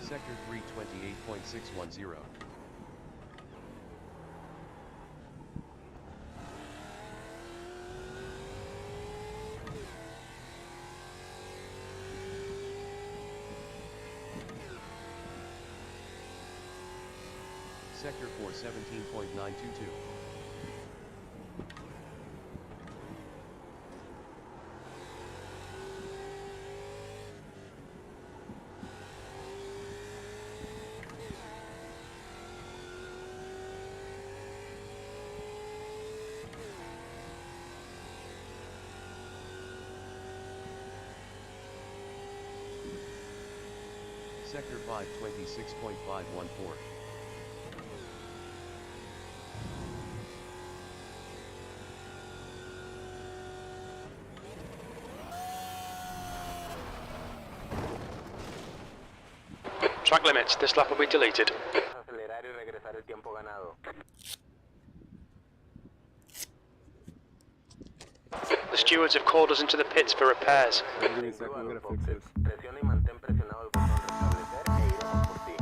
Sector 328.610. Sector 417.922. Sector 526.514. Track limits, this lap will be deleted. Desacelerar y regresar el tiempo ganado. The stewards have called us into the pits for repairs. Give me a second, I'm gonna fix this. Presiona y mantén presionado el botón restablecer e iremos por ti.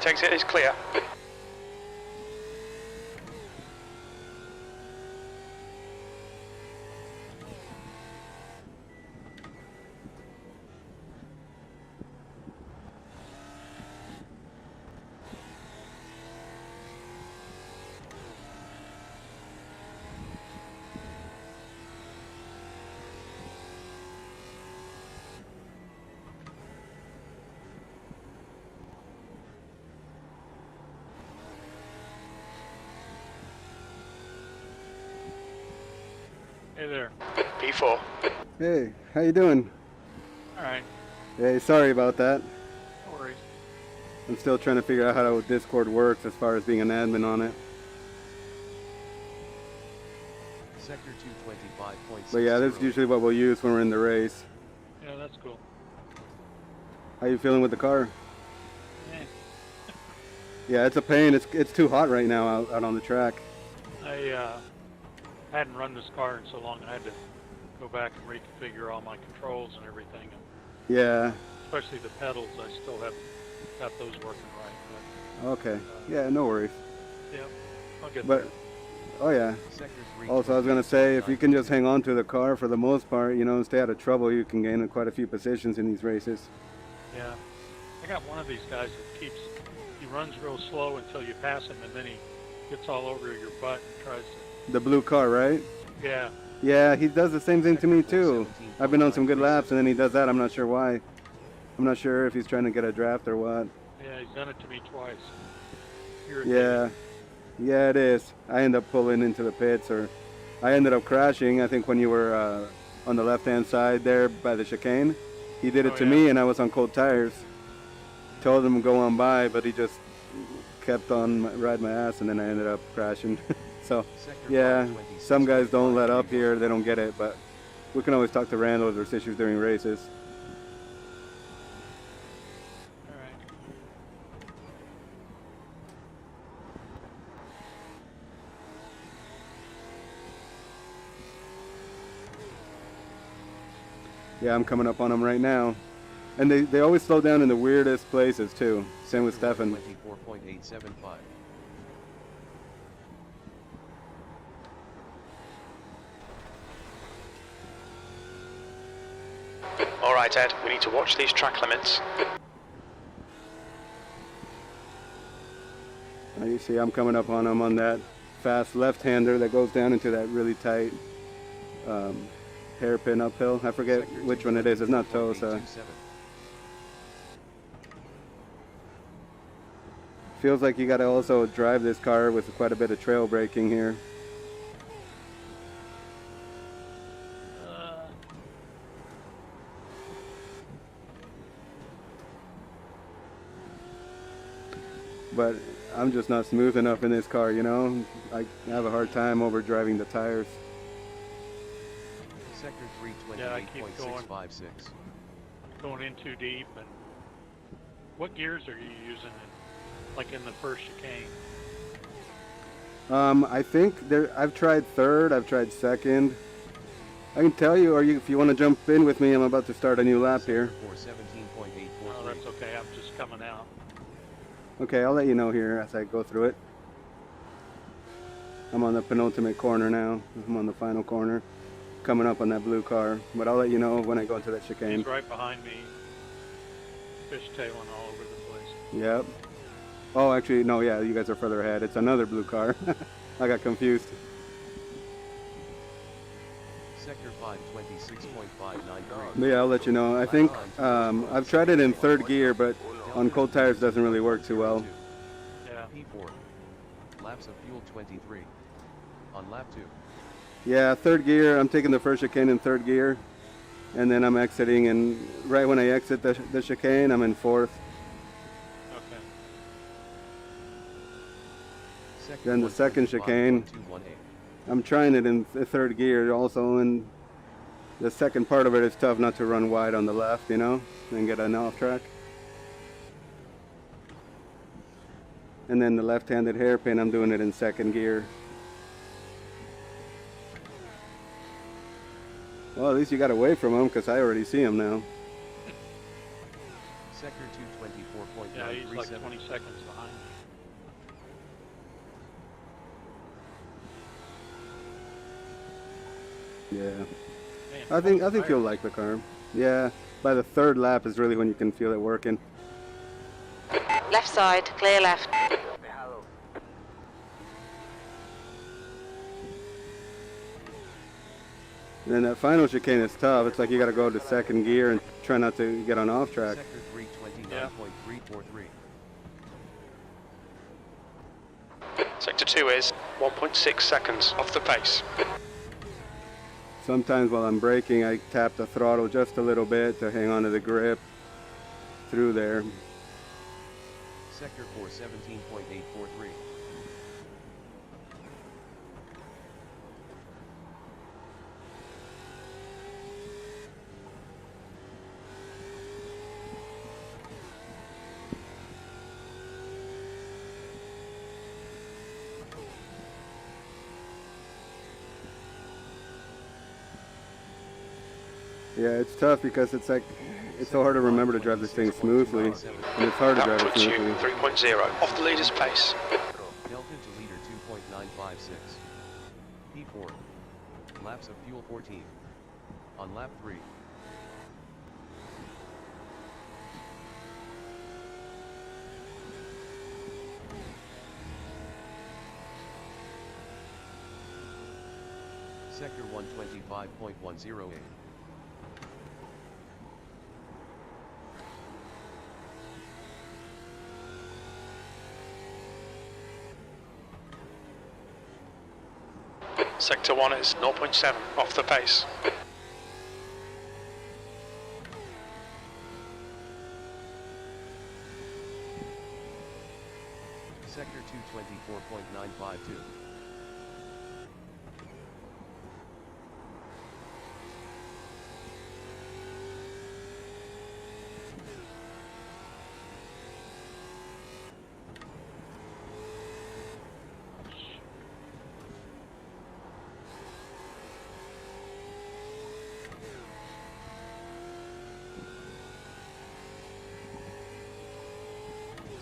Right exit is clear. Hey there. P4. Hey, how you doing? All right. Hey, sorry about that. No worries. I'm still trying to figure out how Discord works as far as being an admin on it. Sector 225.6. But yeah, that's usually what we'll use when we're in the race. Yeah, that's cool. How you feeling with the car? Yeah. Yeah, it's a pain. It's too hot right now out on the track. I hadn't run this car in so long. I had to go back and reconfigure all my controls and everything. And Yeah. especially the pedals, I still haven't got those working right. Okay. Yeah, no worries. But, yeah, I'll get But there. oh yeah. Sector 3. Also, I was gonna say, if you can just hang on to the car for the most part, you know, and stay out of trouble, you can gain quite a few positions in these races. Yeah. I got one of these guys that he runs real slow until you pass him, and then he gets all over your butt and tries to. The blue car, right? Yeah. Yeah, he does the same thing to me too. I've been on some good laps, and then he does that. I'm not sure why. I'm not sure if he's trying to get a draft or what. Yeah, he's done it to me twice. Yeah. Yeah, it is. I end up pulling into the pits, or I ended up crashing. I think when you were on the left-hand side there by the chicane, he did it to me, and I was on cold tires. Told him to go on by, but he just kept on riding my ass, and then I ended up crashing. So, yeah, some guys don't let up here. They don't get it, but we can always talk to Randall if there's issues during races. All right. Yeah, I'm coming up on them right now. And they always slow down in the weirdest places, too. Same with Stefan. 24.875. All right, Ed, we need to watch these track limits. Now you see I'm coming up on him on that fast left-hander that goes down into that really tight hairpin uphill. I forget which one it is. It's not Tosa. Feels like you got to also drive this car with quite a bit of trail braking here. But I'm just not smooth enough in this car, you know? I have a hard time over driving the tires. Sector 328.656. Going in too deep. And what gears are you using? Like in the first chicane? I think I've tried third, I've tried second. I can tell you, or if you want to jump in with me, I'm about to start a new lap here. Oh, that's okay. I'm just coming out. Okay, I'll let you know here as I go through it. I'm on the penultimate corner now. I'm on the final corner, coming up on that blue car. But I'll let you know when I go into that chicane. He's right behind me, fishtailing all over the place. Yep. Oh, actually, no, yeah, you guys are further ahead. It's another blue car. I got confused. Sector 526.593. But yeah, I'll let you know. I think I've tried it in third gear, but on cold tires doesn't really work too well. Yeah. P4. Laps of fuel 23. On lap 2. Yeah, third gear. I'm taking the first chicane in third gear, and then I'm exiting. And right when I exit the chicane, I'm in fourth. Okay. Then the second chicane, I'm trying it in third gear also, and the second part of it is tough not to run wide on the left, you know, and get an off track. And then the left-handed hairpin, I'm doing it in second gear. Well, at least you got away from him, because I already see him now. Sector 224.937. Yeah, he's like 20 seconds behind me. Yeah. Man, I think tires. you'll like the car. Yeah. By the third lap is really when you can feel it working. Left side, clear left. Despejado. And then that final chicane is tough. It's like you got to go to second gear and try not to get on off track. Sector 329.343. Sector 2 is 1.6 seconds off the pace. Sometimes while I'm braking, I tap the throttle just a little bit to hang on to the grip through there. Sector 417.843. Yeah, it's tough because it's like, it's so hard to remember to drive this thing smoothly, and it's hard to That drive it puts you smoothly. 3.0 off the leader's pace. Delta to leader 2.956. P4. Laps of fuel 14. On lap 3. Sector 125.108. Sector 1 is 0.7 off the pace. Sector 224.952.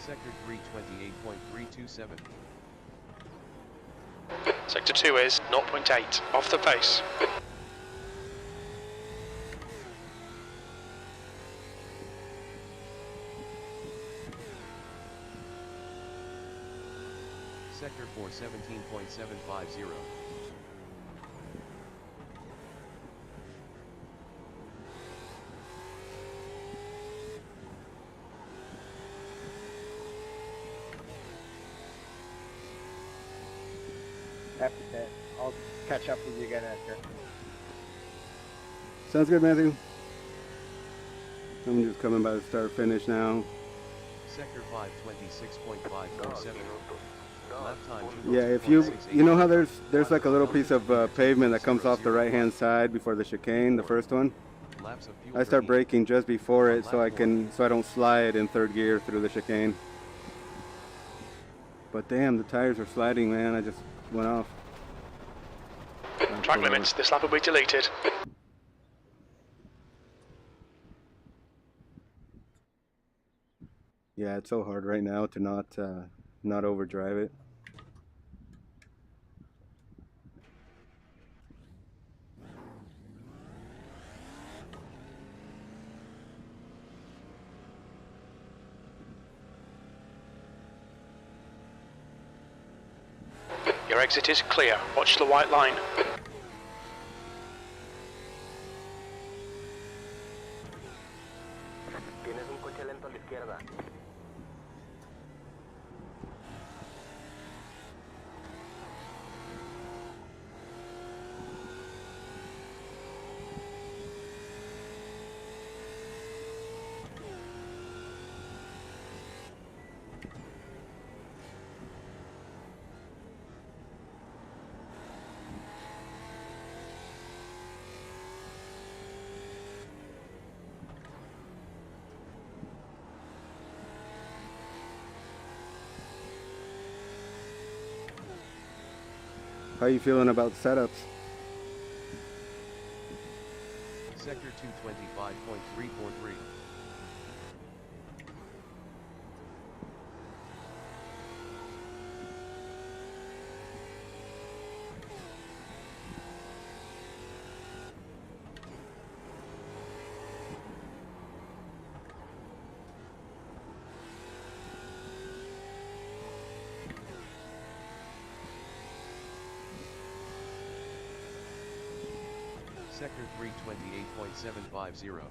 Sector 328.327. Sector 2 is 0.8 off the pace. Sector 417.750. After that, I'll catch up with you again after. Sounds good, Matthew. I'm just coming by the start finish now. Sector 526.547. Lap time Yeah, if you know how there's like a little piece of pavement that comes off the right hand side before the chicane, the first one. Laps of fuel I start 13. braking just before it so I don't slide in third gear through the chicane. But damn, the tires are sliding, man. I just went off. Track limits, this lap will be deleted. Yeah, it's so hard right now to not overdrive it. Your exit is clear. Watch the white line. Tienes un coche lento a la izquierda. How you feeling about setups? Sector 225.343. Sector 328.750.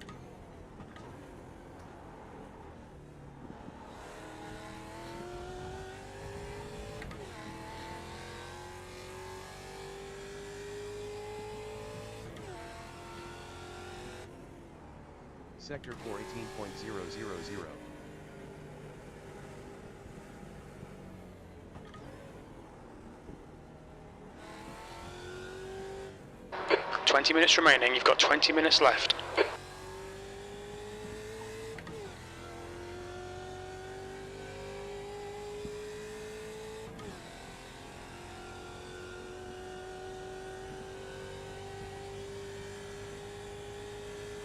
Sector 418.000. 20 minutes remaining, you've got 20 minutes left.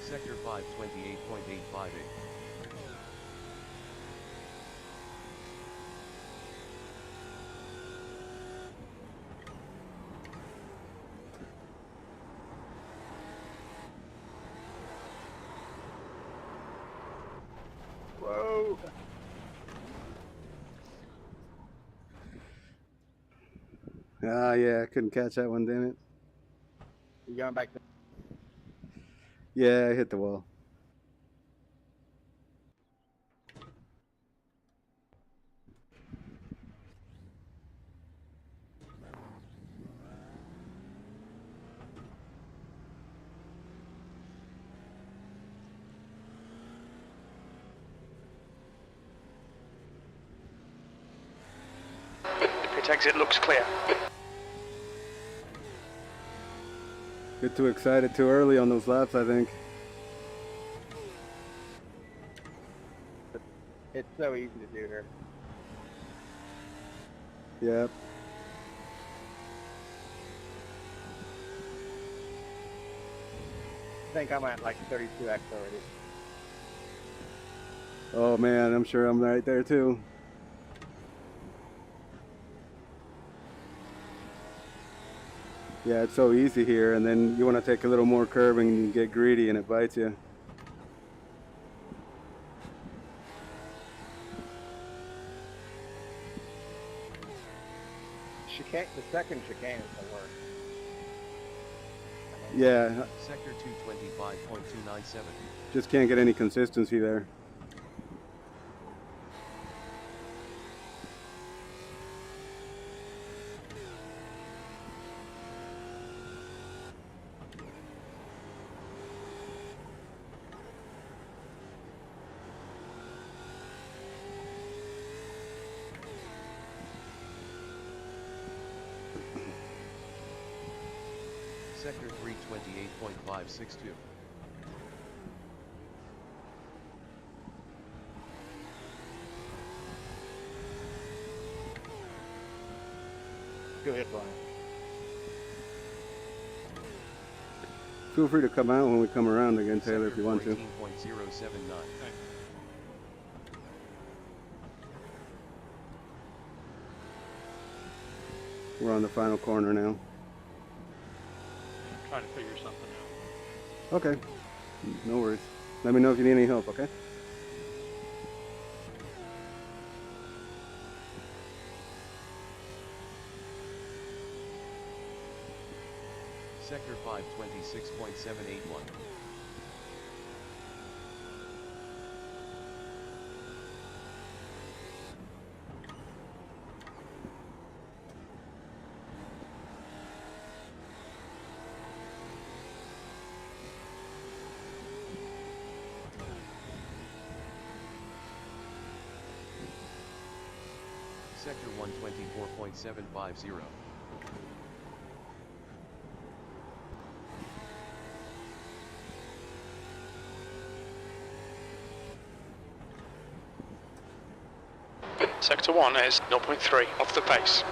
Sector 528.858. Whoa! Ah, yeah, I couldn't catch that one, damn it. You going back to Yeah, I hit the wall. Pit exit looks clear. Get too excited too early on those laps, I think. It's so easy to do here. Yep. I think I'm at like 32x already. Oh man, I'm sure I'm right there too. Yeah, it's so easy here, and then you want to take a little more curve and you get greedy and it bites you. Chicane, the second chicane is the worst. Yeah, Sector 225.297. just can't get any consistency there. Sector 328.562. Go ahead, Brian. Feel free to come out when we come around again, Taylor, if you want to. 14.079. We're on the final corner now. Trying to figure something out. Okay, no worries. Let me know if you need any help, okay? Sector 526.781. Sector 124.750. Sector 1 is 0.3 off the pace.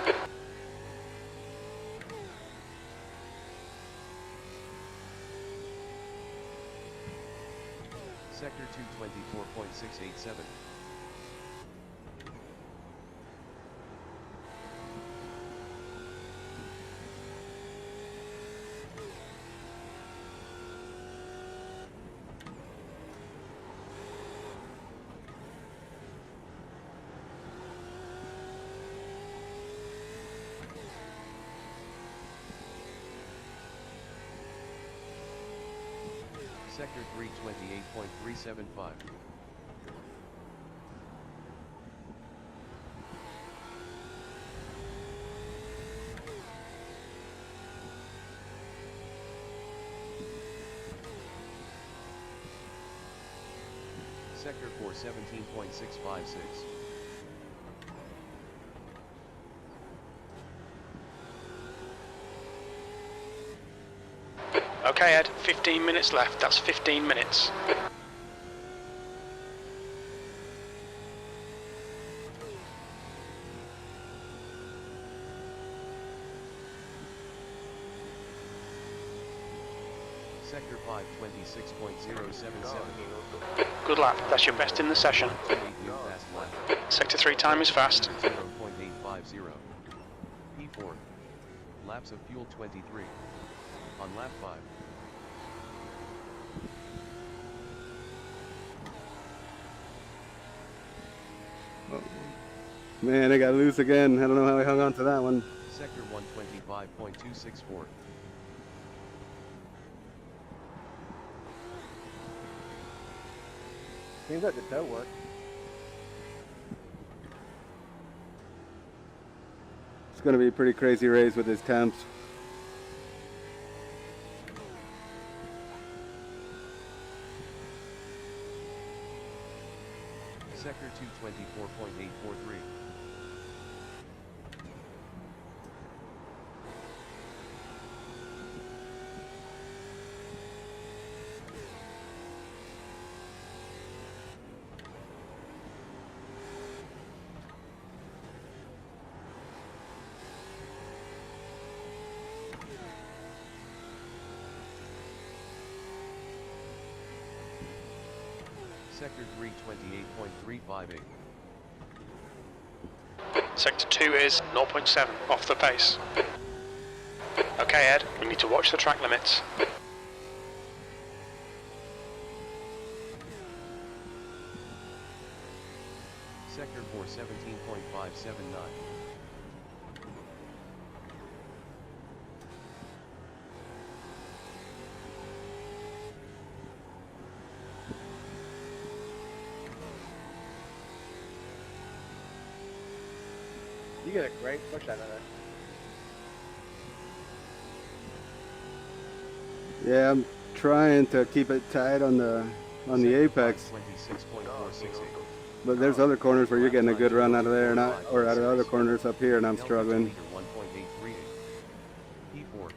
Sector 224.687. Sector 3 28.375. Sector 4 17.656. Okay, Ed, 15 minutes left. That's 15 minutes. Sector 5 26.077. Good lap. That's your best in the session. 28 new fast lap. Sector 3 time is fast. 0.850. P4. Laps of fuel 23. On lap 5. Man, I got loose again. I don't know how I hung on to that one. Sector 125.264. Seems like the tow worked. It's going to be a pretty crazy race with his temps. Sector 224.843. Sector 3 28.358. Sector 2 is 0.7 off the pace. Okay, Ed, we need to watch the track limits. Sector 4 17.579. You get a great push out of there. Yeah, I'm trying to keep it tight on the apex, 26.468. but there's other corners where you're getting a good run out of there, or out of other corners up here, and I'm struggling. 1.838. P4.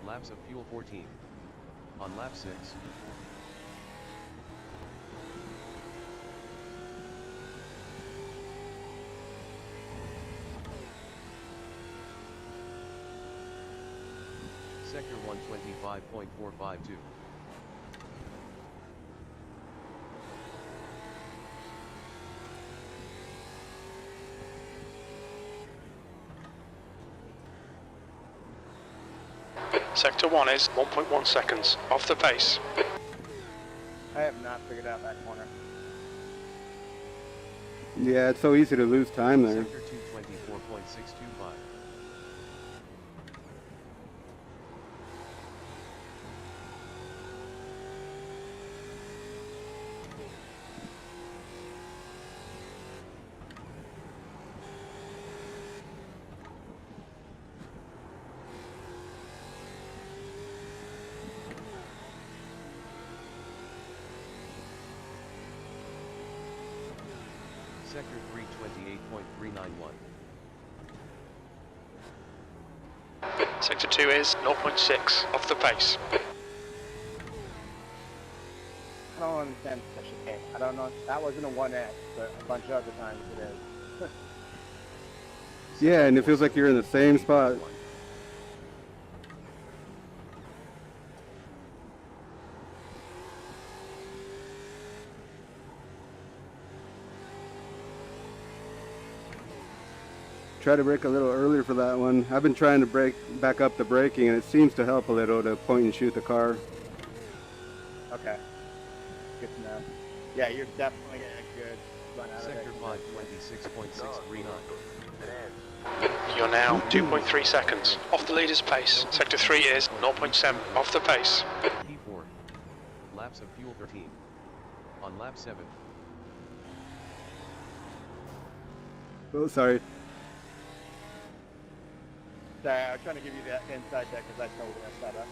Laps of fuel 14. On lap 6. Sector 125.452. Sector 1 is 1.1 seconds off the pace. I have not figured out that corner. Yeah, it's so easy to lose time there. Sector 224.625. Sector 328.391. Sector 2 is 0.6 off the pace. I don't understand such a thing. I don't know. That wasn't a 1X, but a bunch of other times it is. Yeah, and it feels like you're in the same spot. Try to brake a little earlier for that one. I've been trying to back up the braking, and it seems to help a little to point and shoot the car. Okay. Good to know. Yeah, you're definitely getting a good run out of Sector there. 5 26.639. You're now 2.3 seconds off the leader's pace. Sector 3 is 0.7 off the pace. P4. laps of fuel 13. On lap 7. Oh, sorry. Sorry, I was trying to give you that inside deck because I totally messed that up.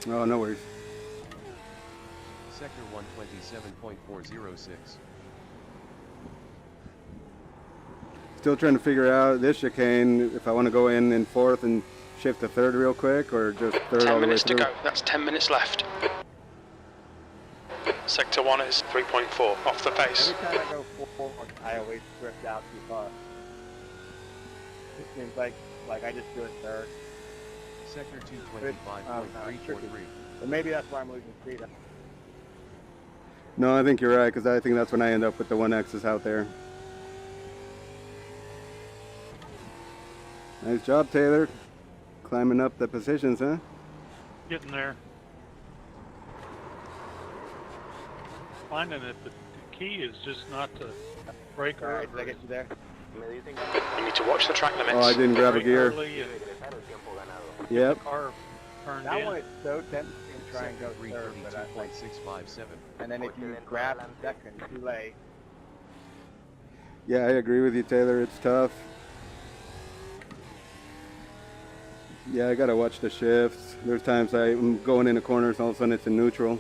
Oh, no worries. Sector 127.406. Still trying to figure out this chicane, if I want to go in fourth and shift to third real quick, or just third 10 all the way minutes to through. go. That's 10 minutes left. Sector 1 is 3.4 off the pace. Every time I go forward, I always drift out too far. It seems like I just do it third. Sector 225.343. But maybe that's why I'm losing speed. No, I think you're right, because I think that's when I end up with the 1Xs out there. Nice job, Taylor. Climbing up the positions, huh? Getting there. Finding that the key is just not to brake All right, early. did I get you there? You need to watch the track limits. Oh, I didn't grab a Brake gear. early and Yep. the car turned That in. one is so tempting to try and go Sector third, but I like, 332.657. and then if you grab second too late, Yeah, I agree with you, Taylor. It's tough. Yeah, I gotta watch the shifts. There's times I'm going into corners, and all of a sudden it's in neutral.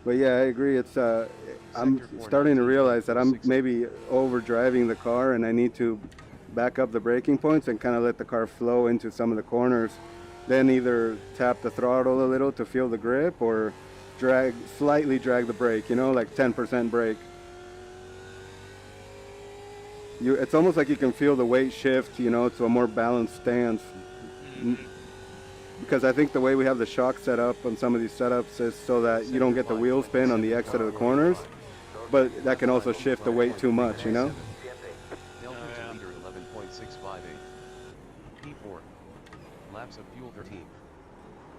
But yeah, I agree. It's I'm starting to realize that I'm maybe overdriving the car, and I need to back up the braking points and kind of let the car flow into some of the corners. Then either tap the throttle a little to feel the grip, or slightly drag the brake. You know, like 10% brake. It's almost like you can feel the weight shift, you know, to a more balanced stance. Because I think the way we have the shock set up on some of these setups is so that you don't get the wheel spin on the exit of the corners, but that can also shift the weight too much, you know? Delta to leader 11.658. P4. Laps of fuel 13.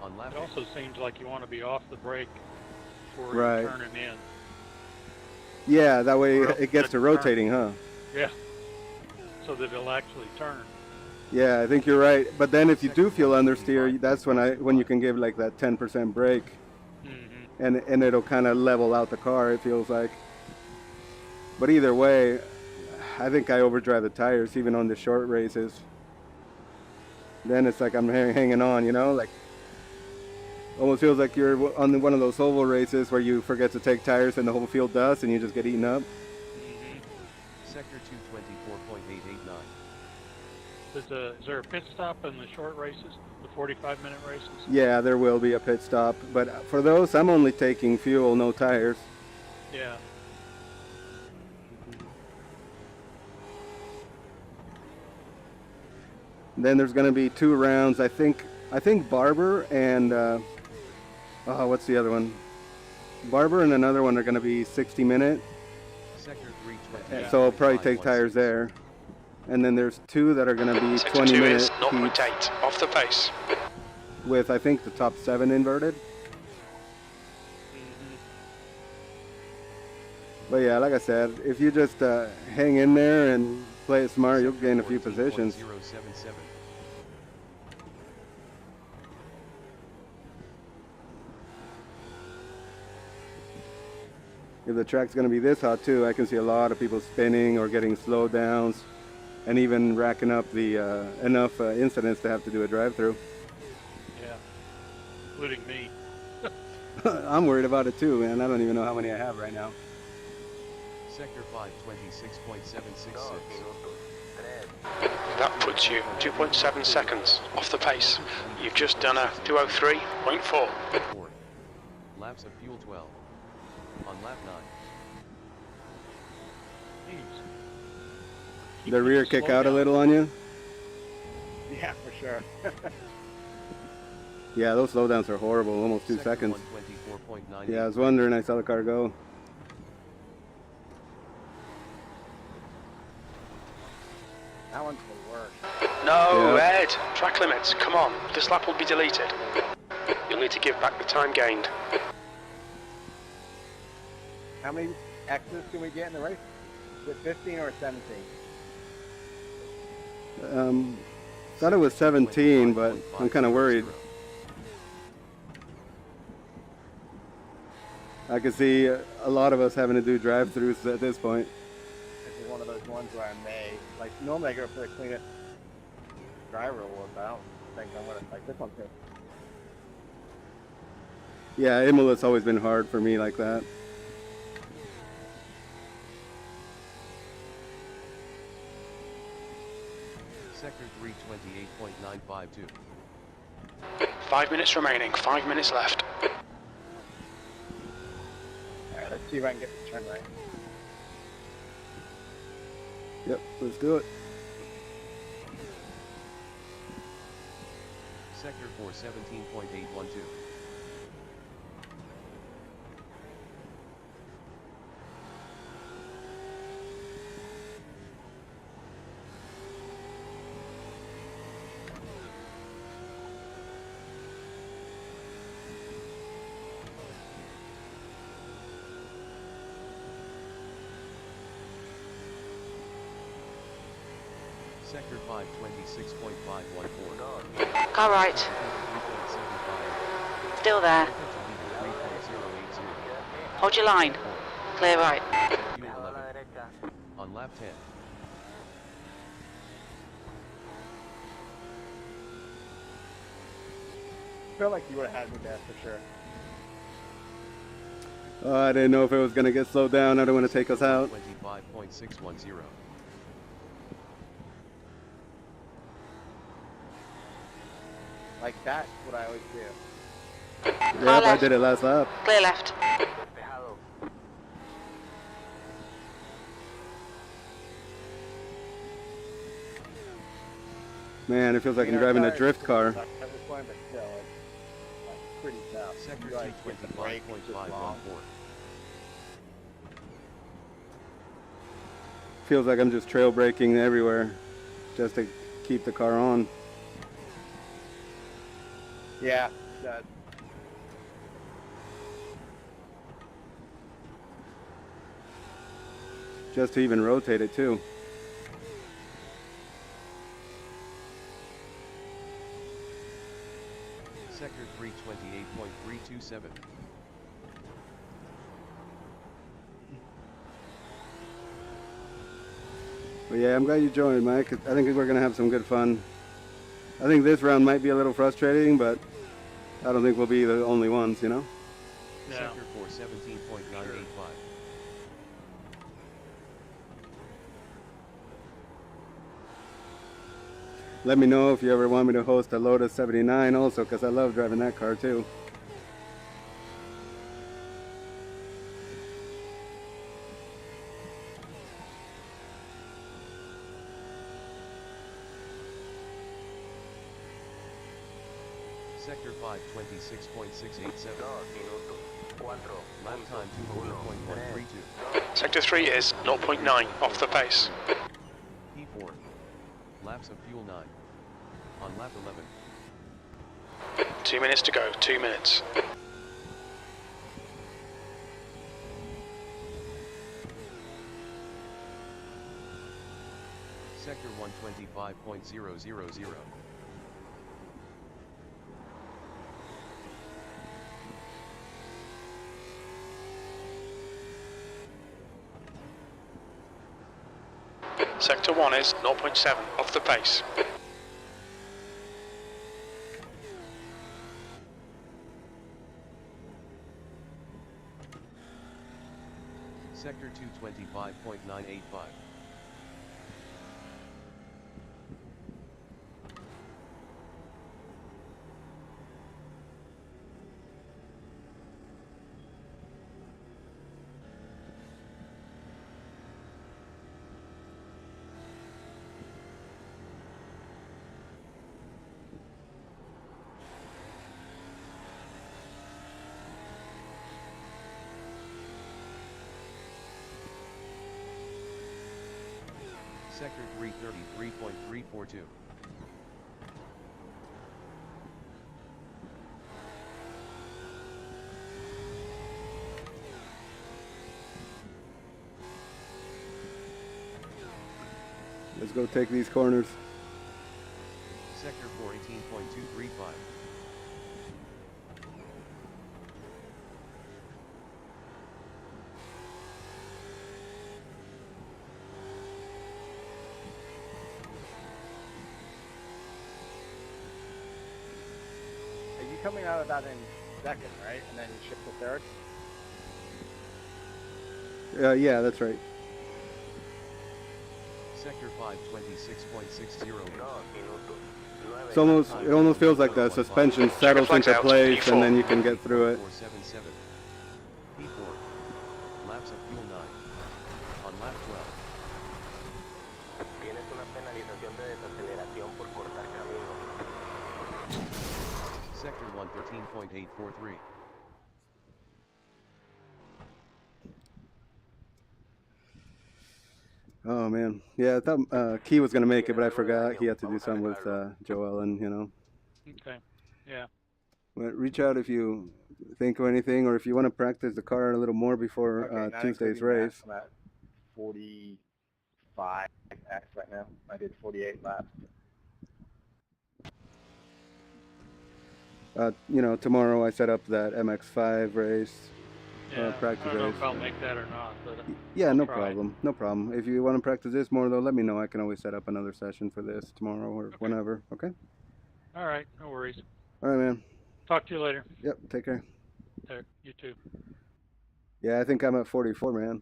On lap It also seems like you want to be off the brake before Right. you're turning in. Yeah, that way Or it gets to turn. rotating, huh? Yeah. So that it'll actually turn. Yeah, I think you're right. But then if you do feel understeer, that's when you can give like that 10% brake, Mm-hmm. and it'll kind of level out the car, it feels like. But either way, I think I overdrive the tires even on the short races. Then it's like I'm hanging on, you know, like almost feels like you're on one of those oval races where you forget to take tires and the whole field does, and you just get eaten up. Mm-hmm. Sector 224.889. Is there a pit stop in the short races, the 45-minute races? Yeah, there will be a pit stop, but for those I'm only taking fuel, no tires. Yeah. Then there's going to be 2 rounds. I think Barber and what's the other one? Barber and another one are going to be 60-minute. Sector 320. So I'll probably take tires there. And then there's 2 that are going to be Sector 2 is 20-minute 0.8 off the pace. with I think the top 7 inverted. Mm-hmm. But yeah, like I said, if you just hang in there and play it smart, you'll gain a few positions. 077. If the track's going to be this hot too, I can see a lot of people spinning or getting slowdowns, and even racking up the enough incidents to have to do a drive-through. Yeah. Including me. I'm worried about it too, man. I don't even know how many I have right now. Sector 526.766. That puts you 2.7 seconds off the pace. You've just done a 203.4. 4. Laps of fuel 12. On lap 9. Jeez. The rear kick out a little on you. yeah, for sure. Yeah, those slowdowns are horrible, almost 2 Sector seconds. 124.98. Yeah, I was wondering, I saw the car go. That one's the worst. No, Yeah. Ed. Track limits. Come on. This lap will be deleted. You'll need to give back the time gained. How many X's can we get in the race? Is it 15 or 17? Thought it was 17, but I'm kind of worried. I can see a lot of us having to do drive-throughs at this point. This is one of those ones where I may, like, normally I go for the cleanest driver award, but I don't think I'm gonna like this one too. Yeah, Imola's always been hard for me like that. Sector 328.952. 5 minutes remaining, 5 minutes left. Alright, let's see if I can get the turn right. Yep, let's do it. Sector 417.812. Sector 526.514. Car right. 3.75. Still there. 3.082. Hold your line. Clear right. Fuel 11. On lap 10. I feel like you would have had me there for sure. I didn't know if it was going to get slowed down. I don't want to take us out. 25.610. Like that's what I always do. Yep, I left. did it last lap. Clear left. Despejado. Man, it feels like I'm driving a drift car. At this point, but still, it's like pretty tough. Sector You like get the brake, it's just long. 225.514. Feels like I'm just trail braking everywhere just to keep the car on. Yeah, that. Just to even rotate it too. Sector 328.327. But yeah, I'm glad you joined, Mike. I think we're going to have some good fun. I think this round might be a little frustrating, but I don't think we'll be the only ones, you know? Yeah. Sector 417.985. Let me know if you ever want me to host a Lotus 79 also, because I love driving that car too. Sector 526.687. 2 minutos. 4. Lap time 200.132. Sector 3 is 0.9 off the pace. P4. Laps of fuel 9. On lap 11. 2 minutes to go, 2 minutes. Sector 125.000. Sector 1 is 0.7 off the pace. Sector 225.985. Sector 333.342. Let's go take these corners. Sector 418.235. coming out of that in second, right? And then you shift to third. Yeah, that's right. Sector 526.60. It almost feels like the suspension settles into place, and then you can get through it. 477. P4. Laps of fuel 9. On lap 12. Tienes una penalización de desaceleración por cortar camino. Sector 113.843. Oh man, yeah, I thought Key was gonna make it, but I forgot he had to do something with Joel, and you know. Okay. Yeah. But reach out if you think of anything, or if you want to practice the car a little more before Okay, Tuesday's including that, race. I'm at 45 X right now. I did 48 laps. You know, tomorrow I set up that MX5 race, Yeah. practice I don't know race. if I'll make that or not, but Yeah, I'll no try. problem, no problem. If you want to practice this more though, let me know. I can always set up another session for this tomorrow or whenever. Okay. All right. No worries. All right, man. Talk to you later. Yep. Take care. There. You too. Yeah, I think I'm at 44, man.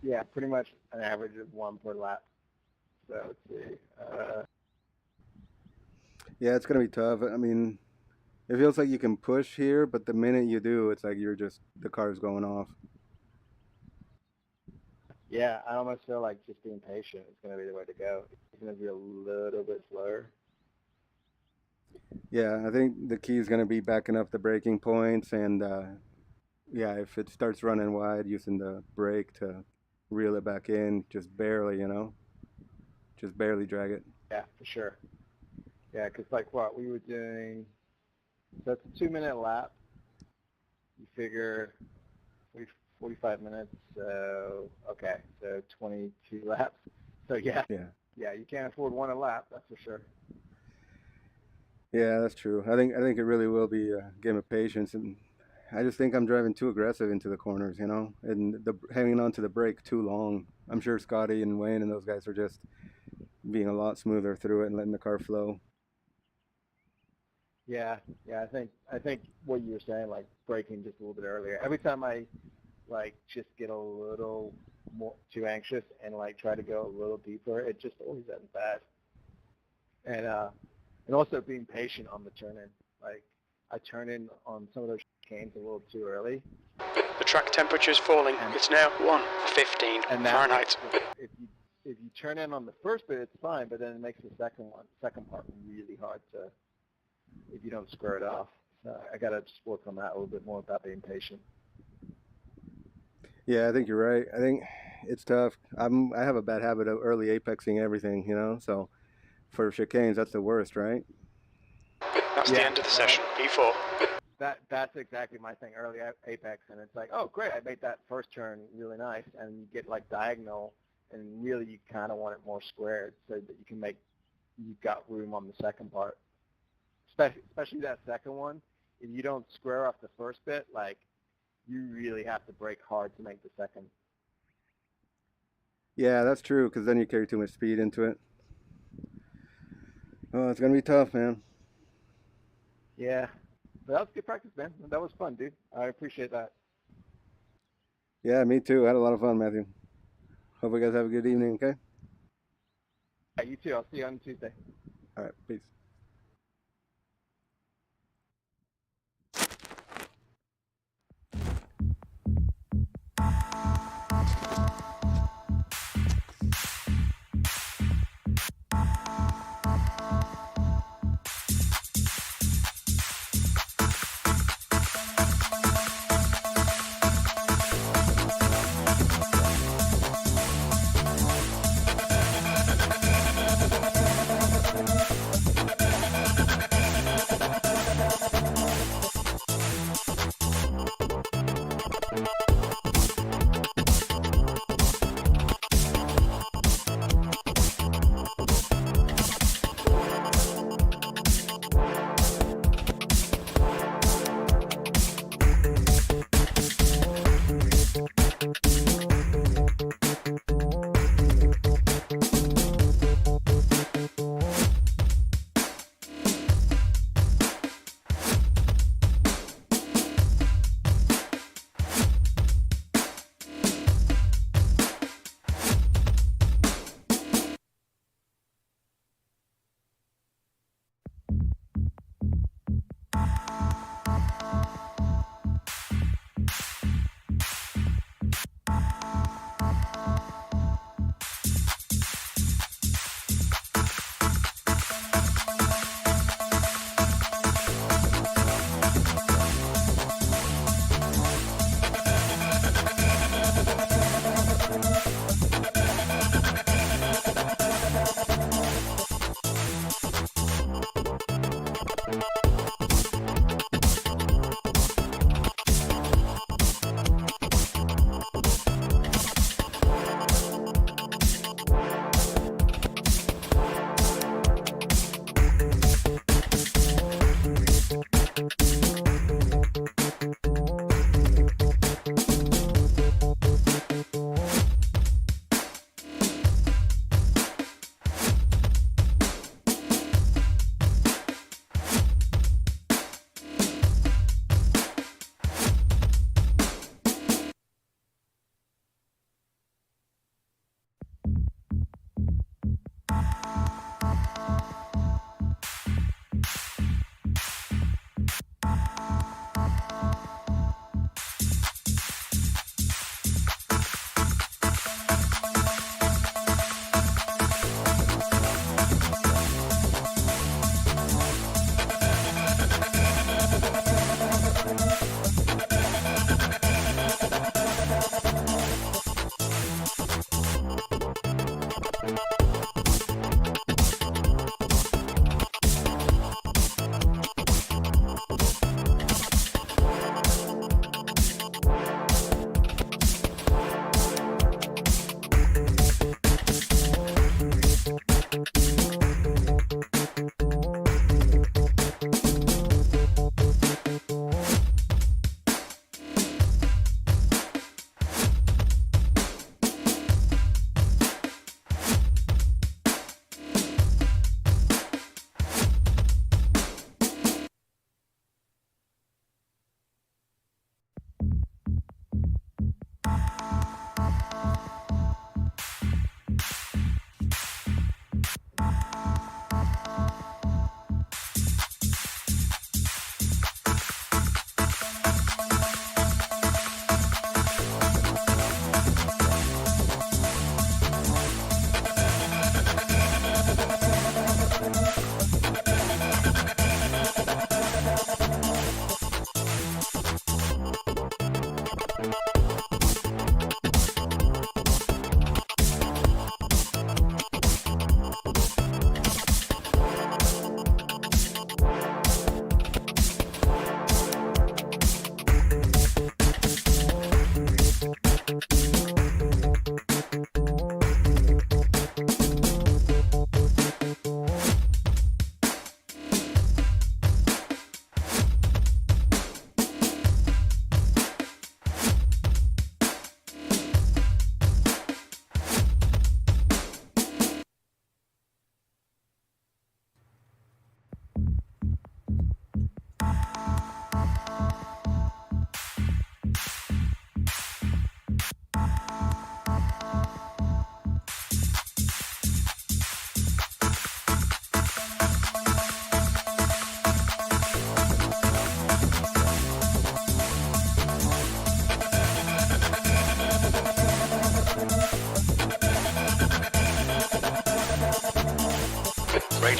Yeah, pretty much an average of 1 per lap. So let's see. Yeah, it's gonna be tough. I mean, it feels like you can push here, but the minute you do, it's like the car's going off. Yeah, I almost feel like just being patient is going to be the way to go. It's going to be a little bit slower. Yeah, I think the key is gonna be backing up the braking points, and yeah, if it starts running wide, using the brake to reel it back in, just barely, you know, just barely drag it. Yeah, for sure. Yeah, because like what we were doing, so it's a 2-minute lap. You figure 45 minutes, so okay, so 22 laps. So yeah, you can't afford 1 a lap, that's for sure. Yeah, that's true. I think it really will be a game of patience, and I just think I'm driving too aggressive into the corners, you know, and hanging on to the brake too long. I'm sure Scotty and Wayne and those guys are just being a lot smoother through it and letting the car flow. Yeah, I think what you were saying, like braking just a little bit earlier. Every time I like just get a little more too anxious and like try to go a little deeper, it just always ends bad. And also being patient on the turn-in. Like I turn in on some of those chicanes a little too early. The track temperature is falling. It's now 1:15 Fahrenheit. If you turn in on the first bit, it's fine, but then it makes the second part really hard to, if you don't square it off. So I got to just work on that a little bit more about being patient. Yeah, I think you're right. I think it's tough. I have a bad habit of early apexing everything, you know, so for chicanes, that's the worst, right? That's the end of the session. P4. That's exactly my thing, early apex, and it's like, oh, great, I made that first turn really nice, and you get like diagonal, and really you kind of want it more squared so that you've got room on the second part. Especially that second one, if you don't square off the first bit, like, you really have to brake hard to make the second. Yeah, that's true, because then you carry too much speed into it. Oh, it's going to be tough, man. Yeah. But that was good practice, man. That was fun, dude. I appreciate that. Yeah, me too. I had a lot of fun, Matthew. Hope you guys have a good evening, okay? Yeah, you too. I'll see you on Tuesday. All right, peace.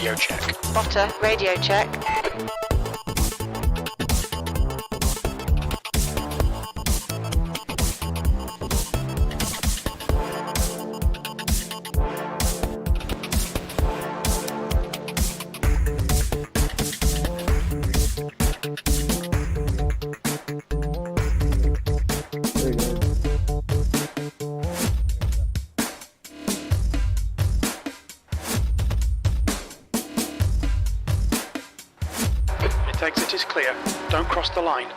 radio check. Spotter, radio check. There you go. Pit exit is clear. Don't cross the line.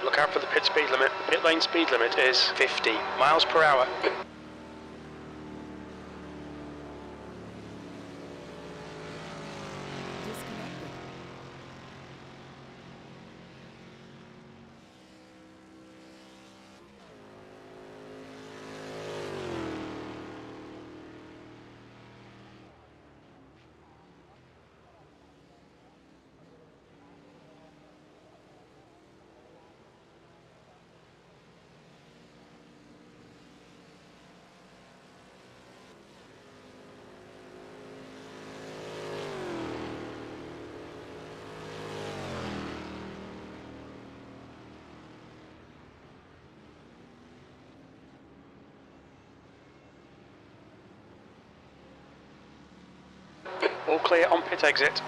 Look out for the pit speed limit. The pit lane speed limit is 50 miles per hour. Disconnected. All clear on pit exit.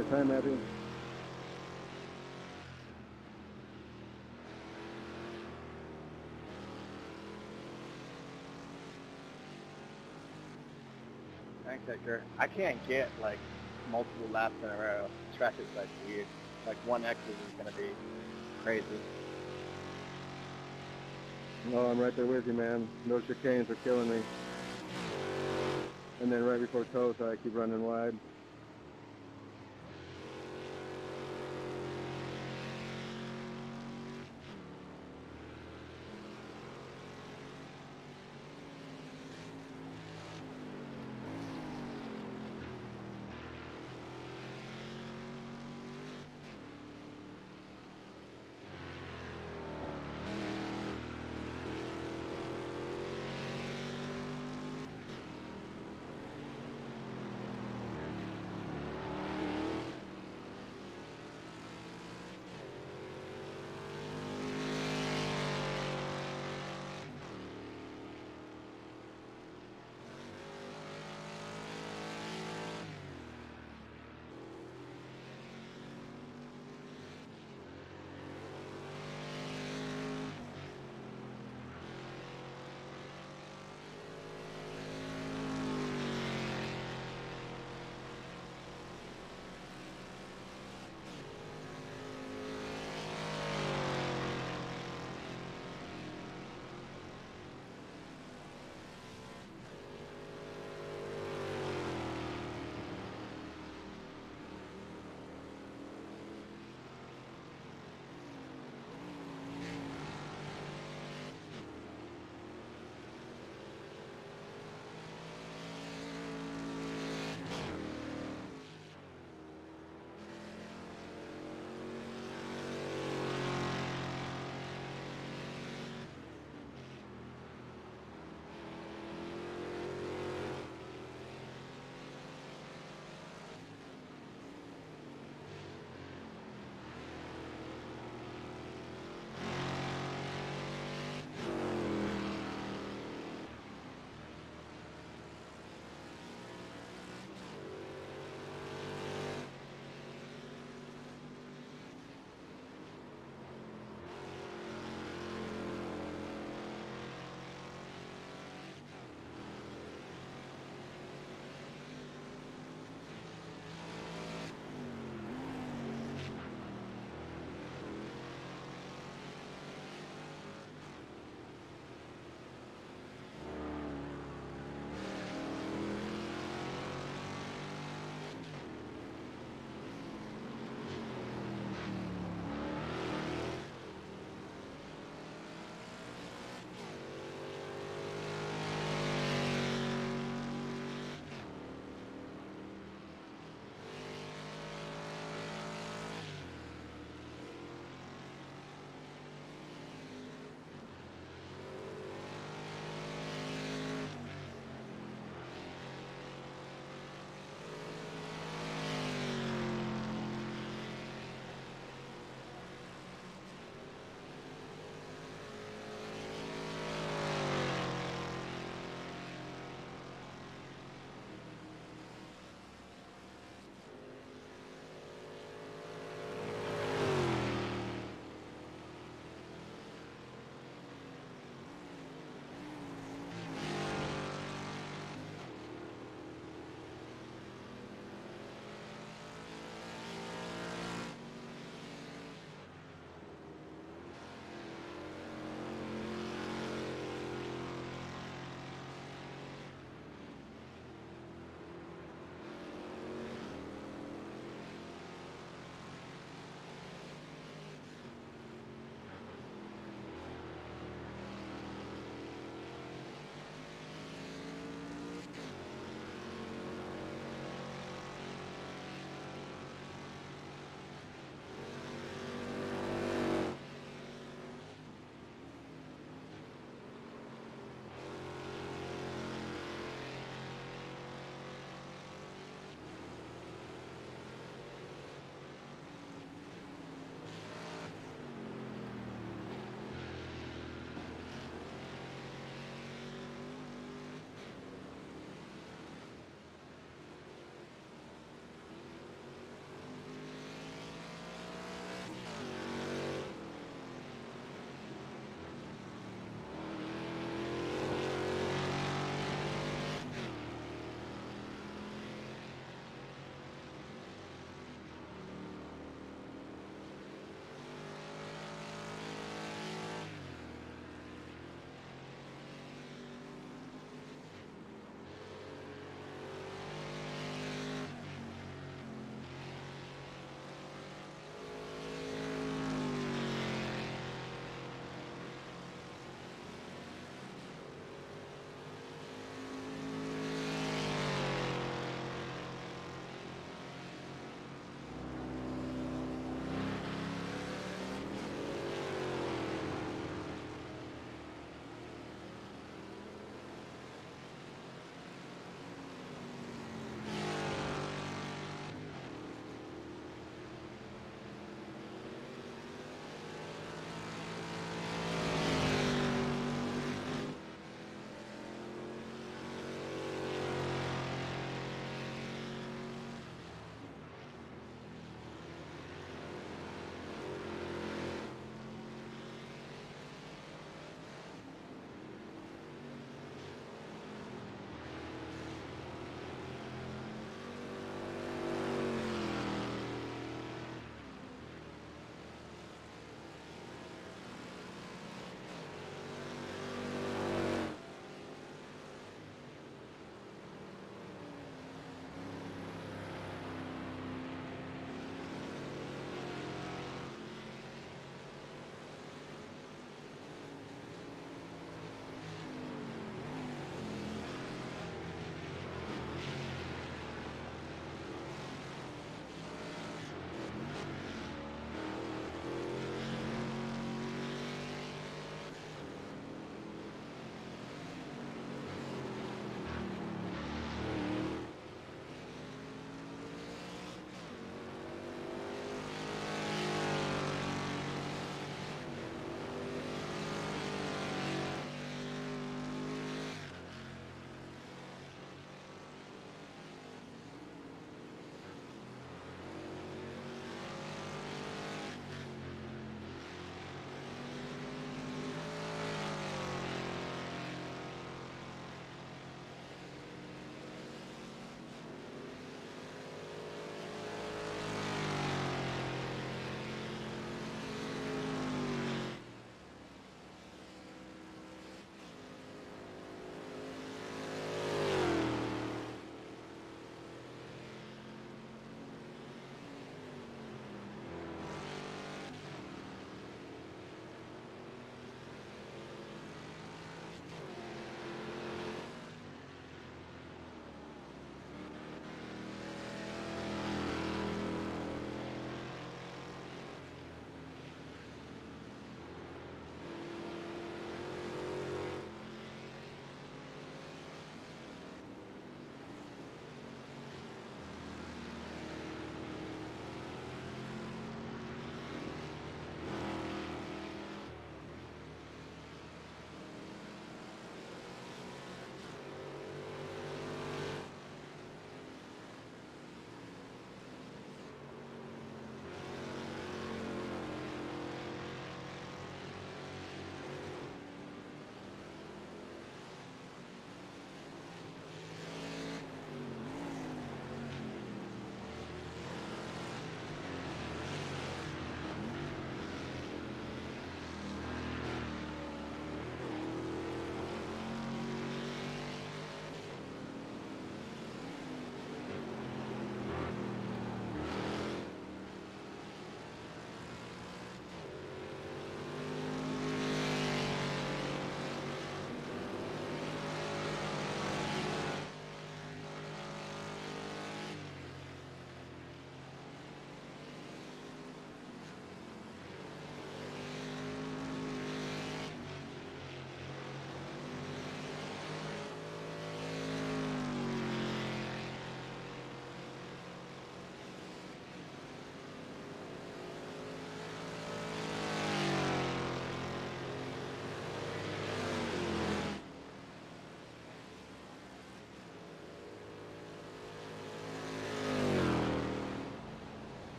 Nice time, Matthew. Thanks, Edgar. I can't get like multiple laps in a row. The track is like weird. Like 1X is gonna be crazy. No, I'm right there with you, man. Those chicanes are killing me. And then right before toe, so I keep running wide.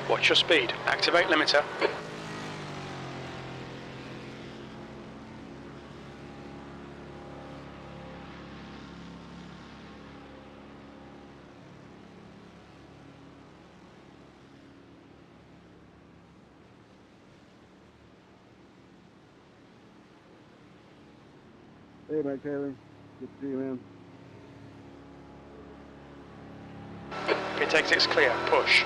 Watch your speed. Activate limiter. Hey, Mike Taylor. Good to see you, man. Pit exit's clear. Push.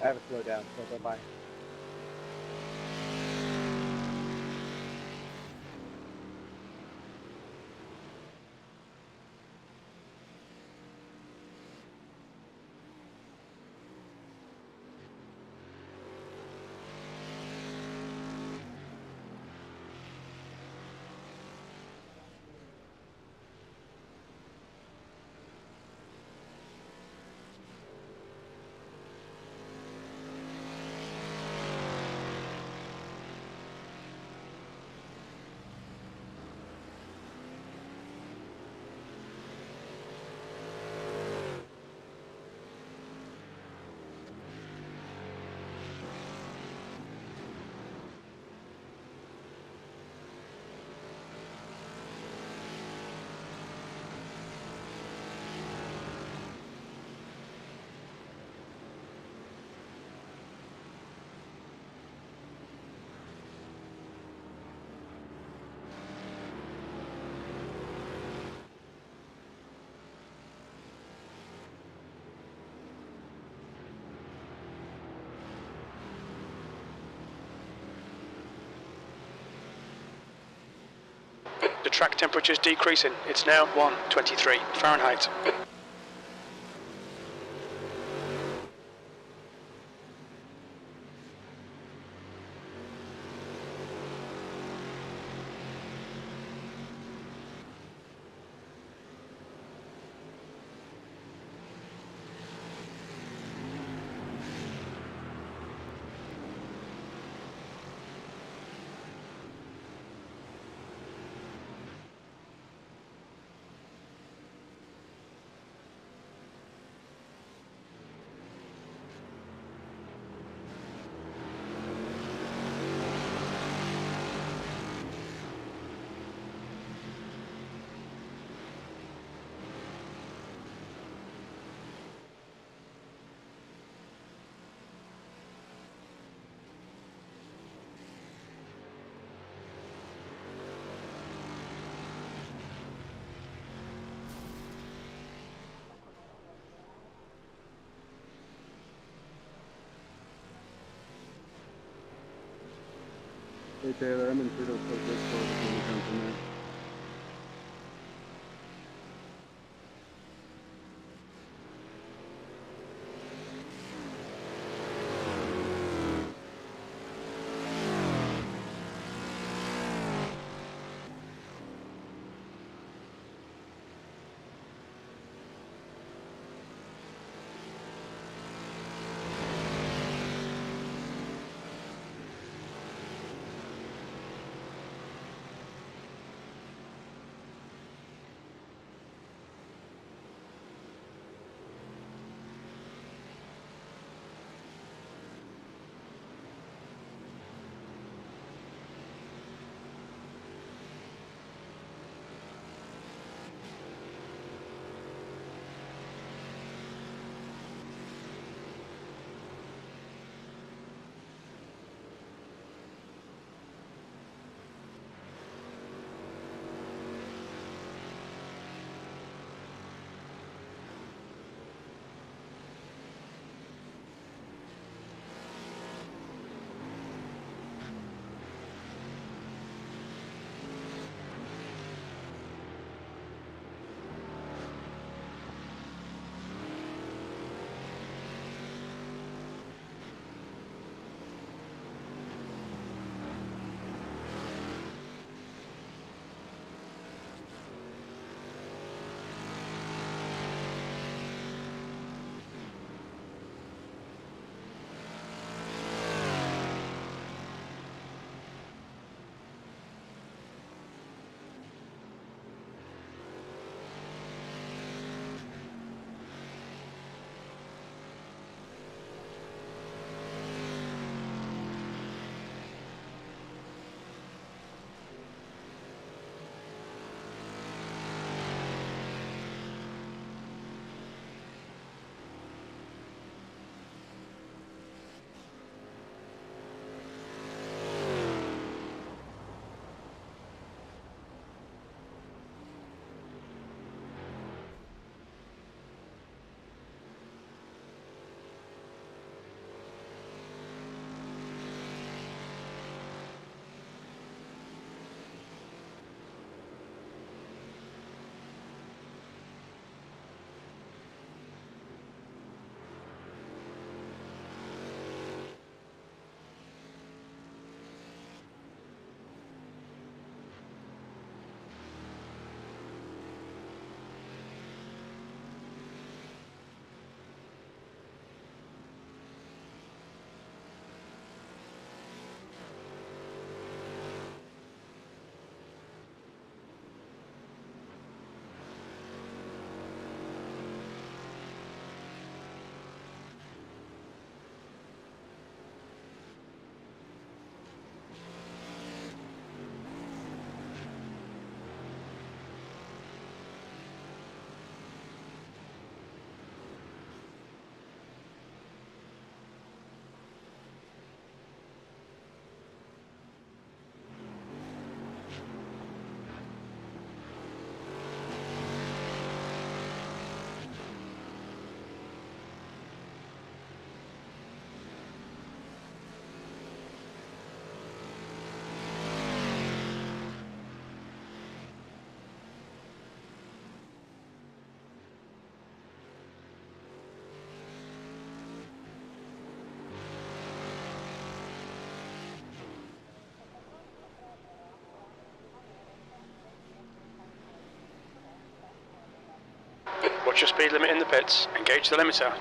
I have to slow down, so go by. The track temperature is decreasing. It's now 123 Fahrenheit. Hey, Taylor. I'm in Fritosport Discord if you come from there. Watch your speed limit in the pits. Engage the limiter.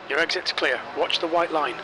Your exit's clear. Watch the white line.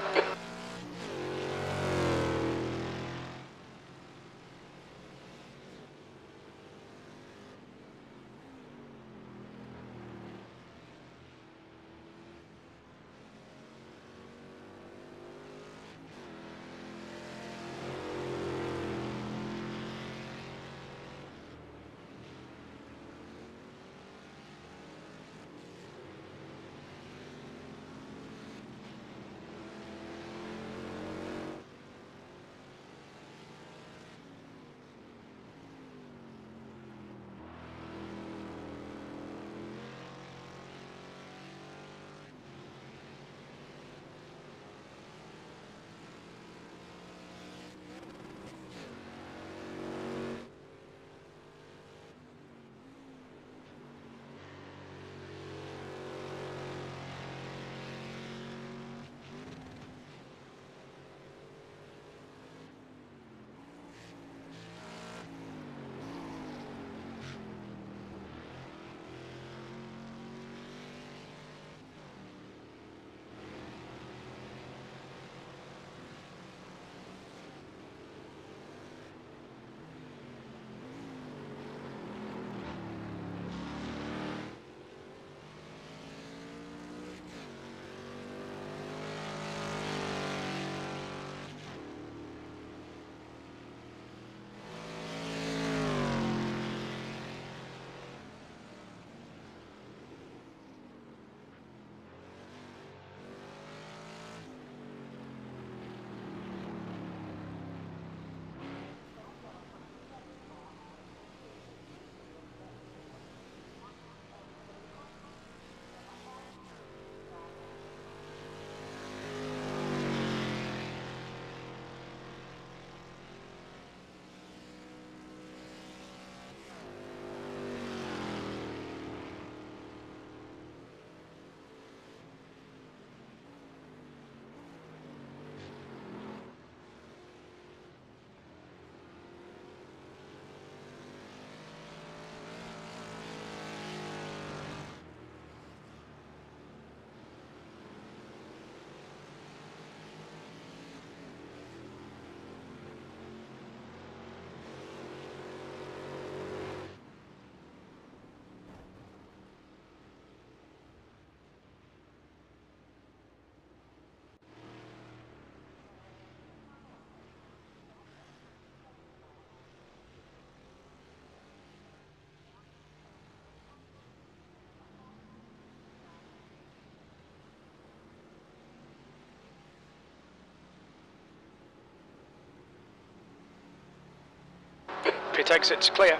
Pit exit's clear.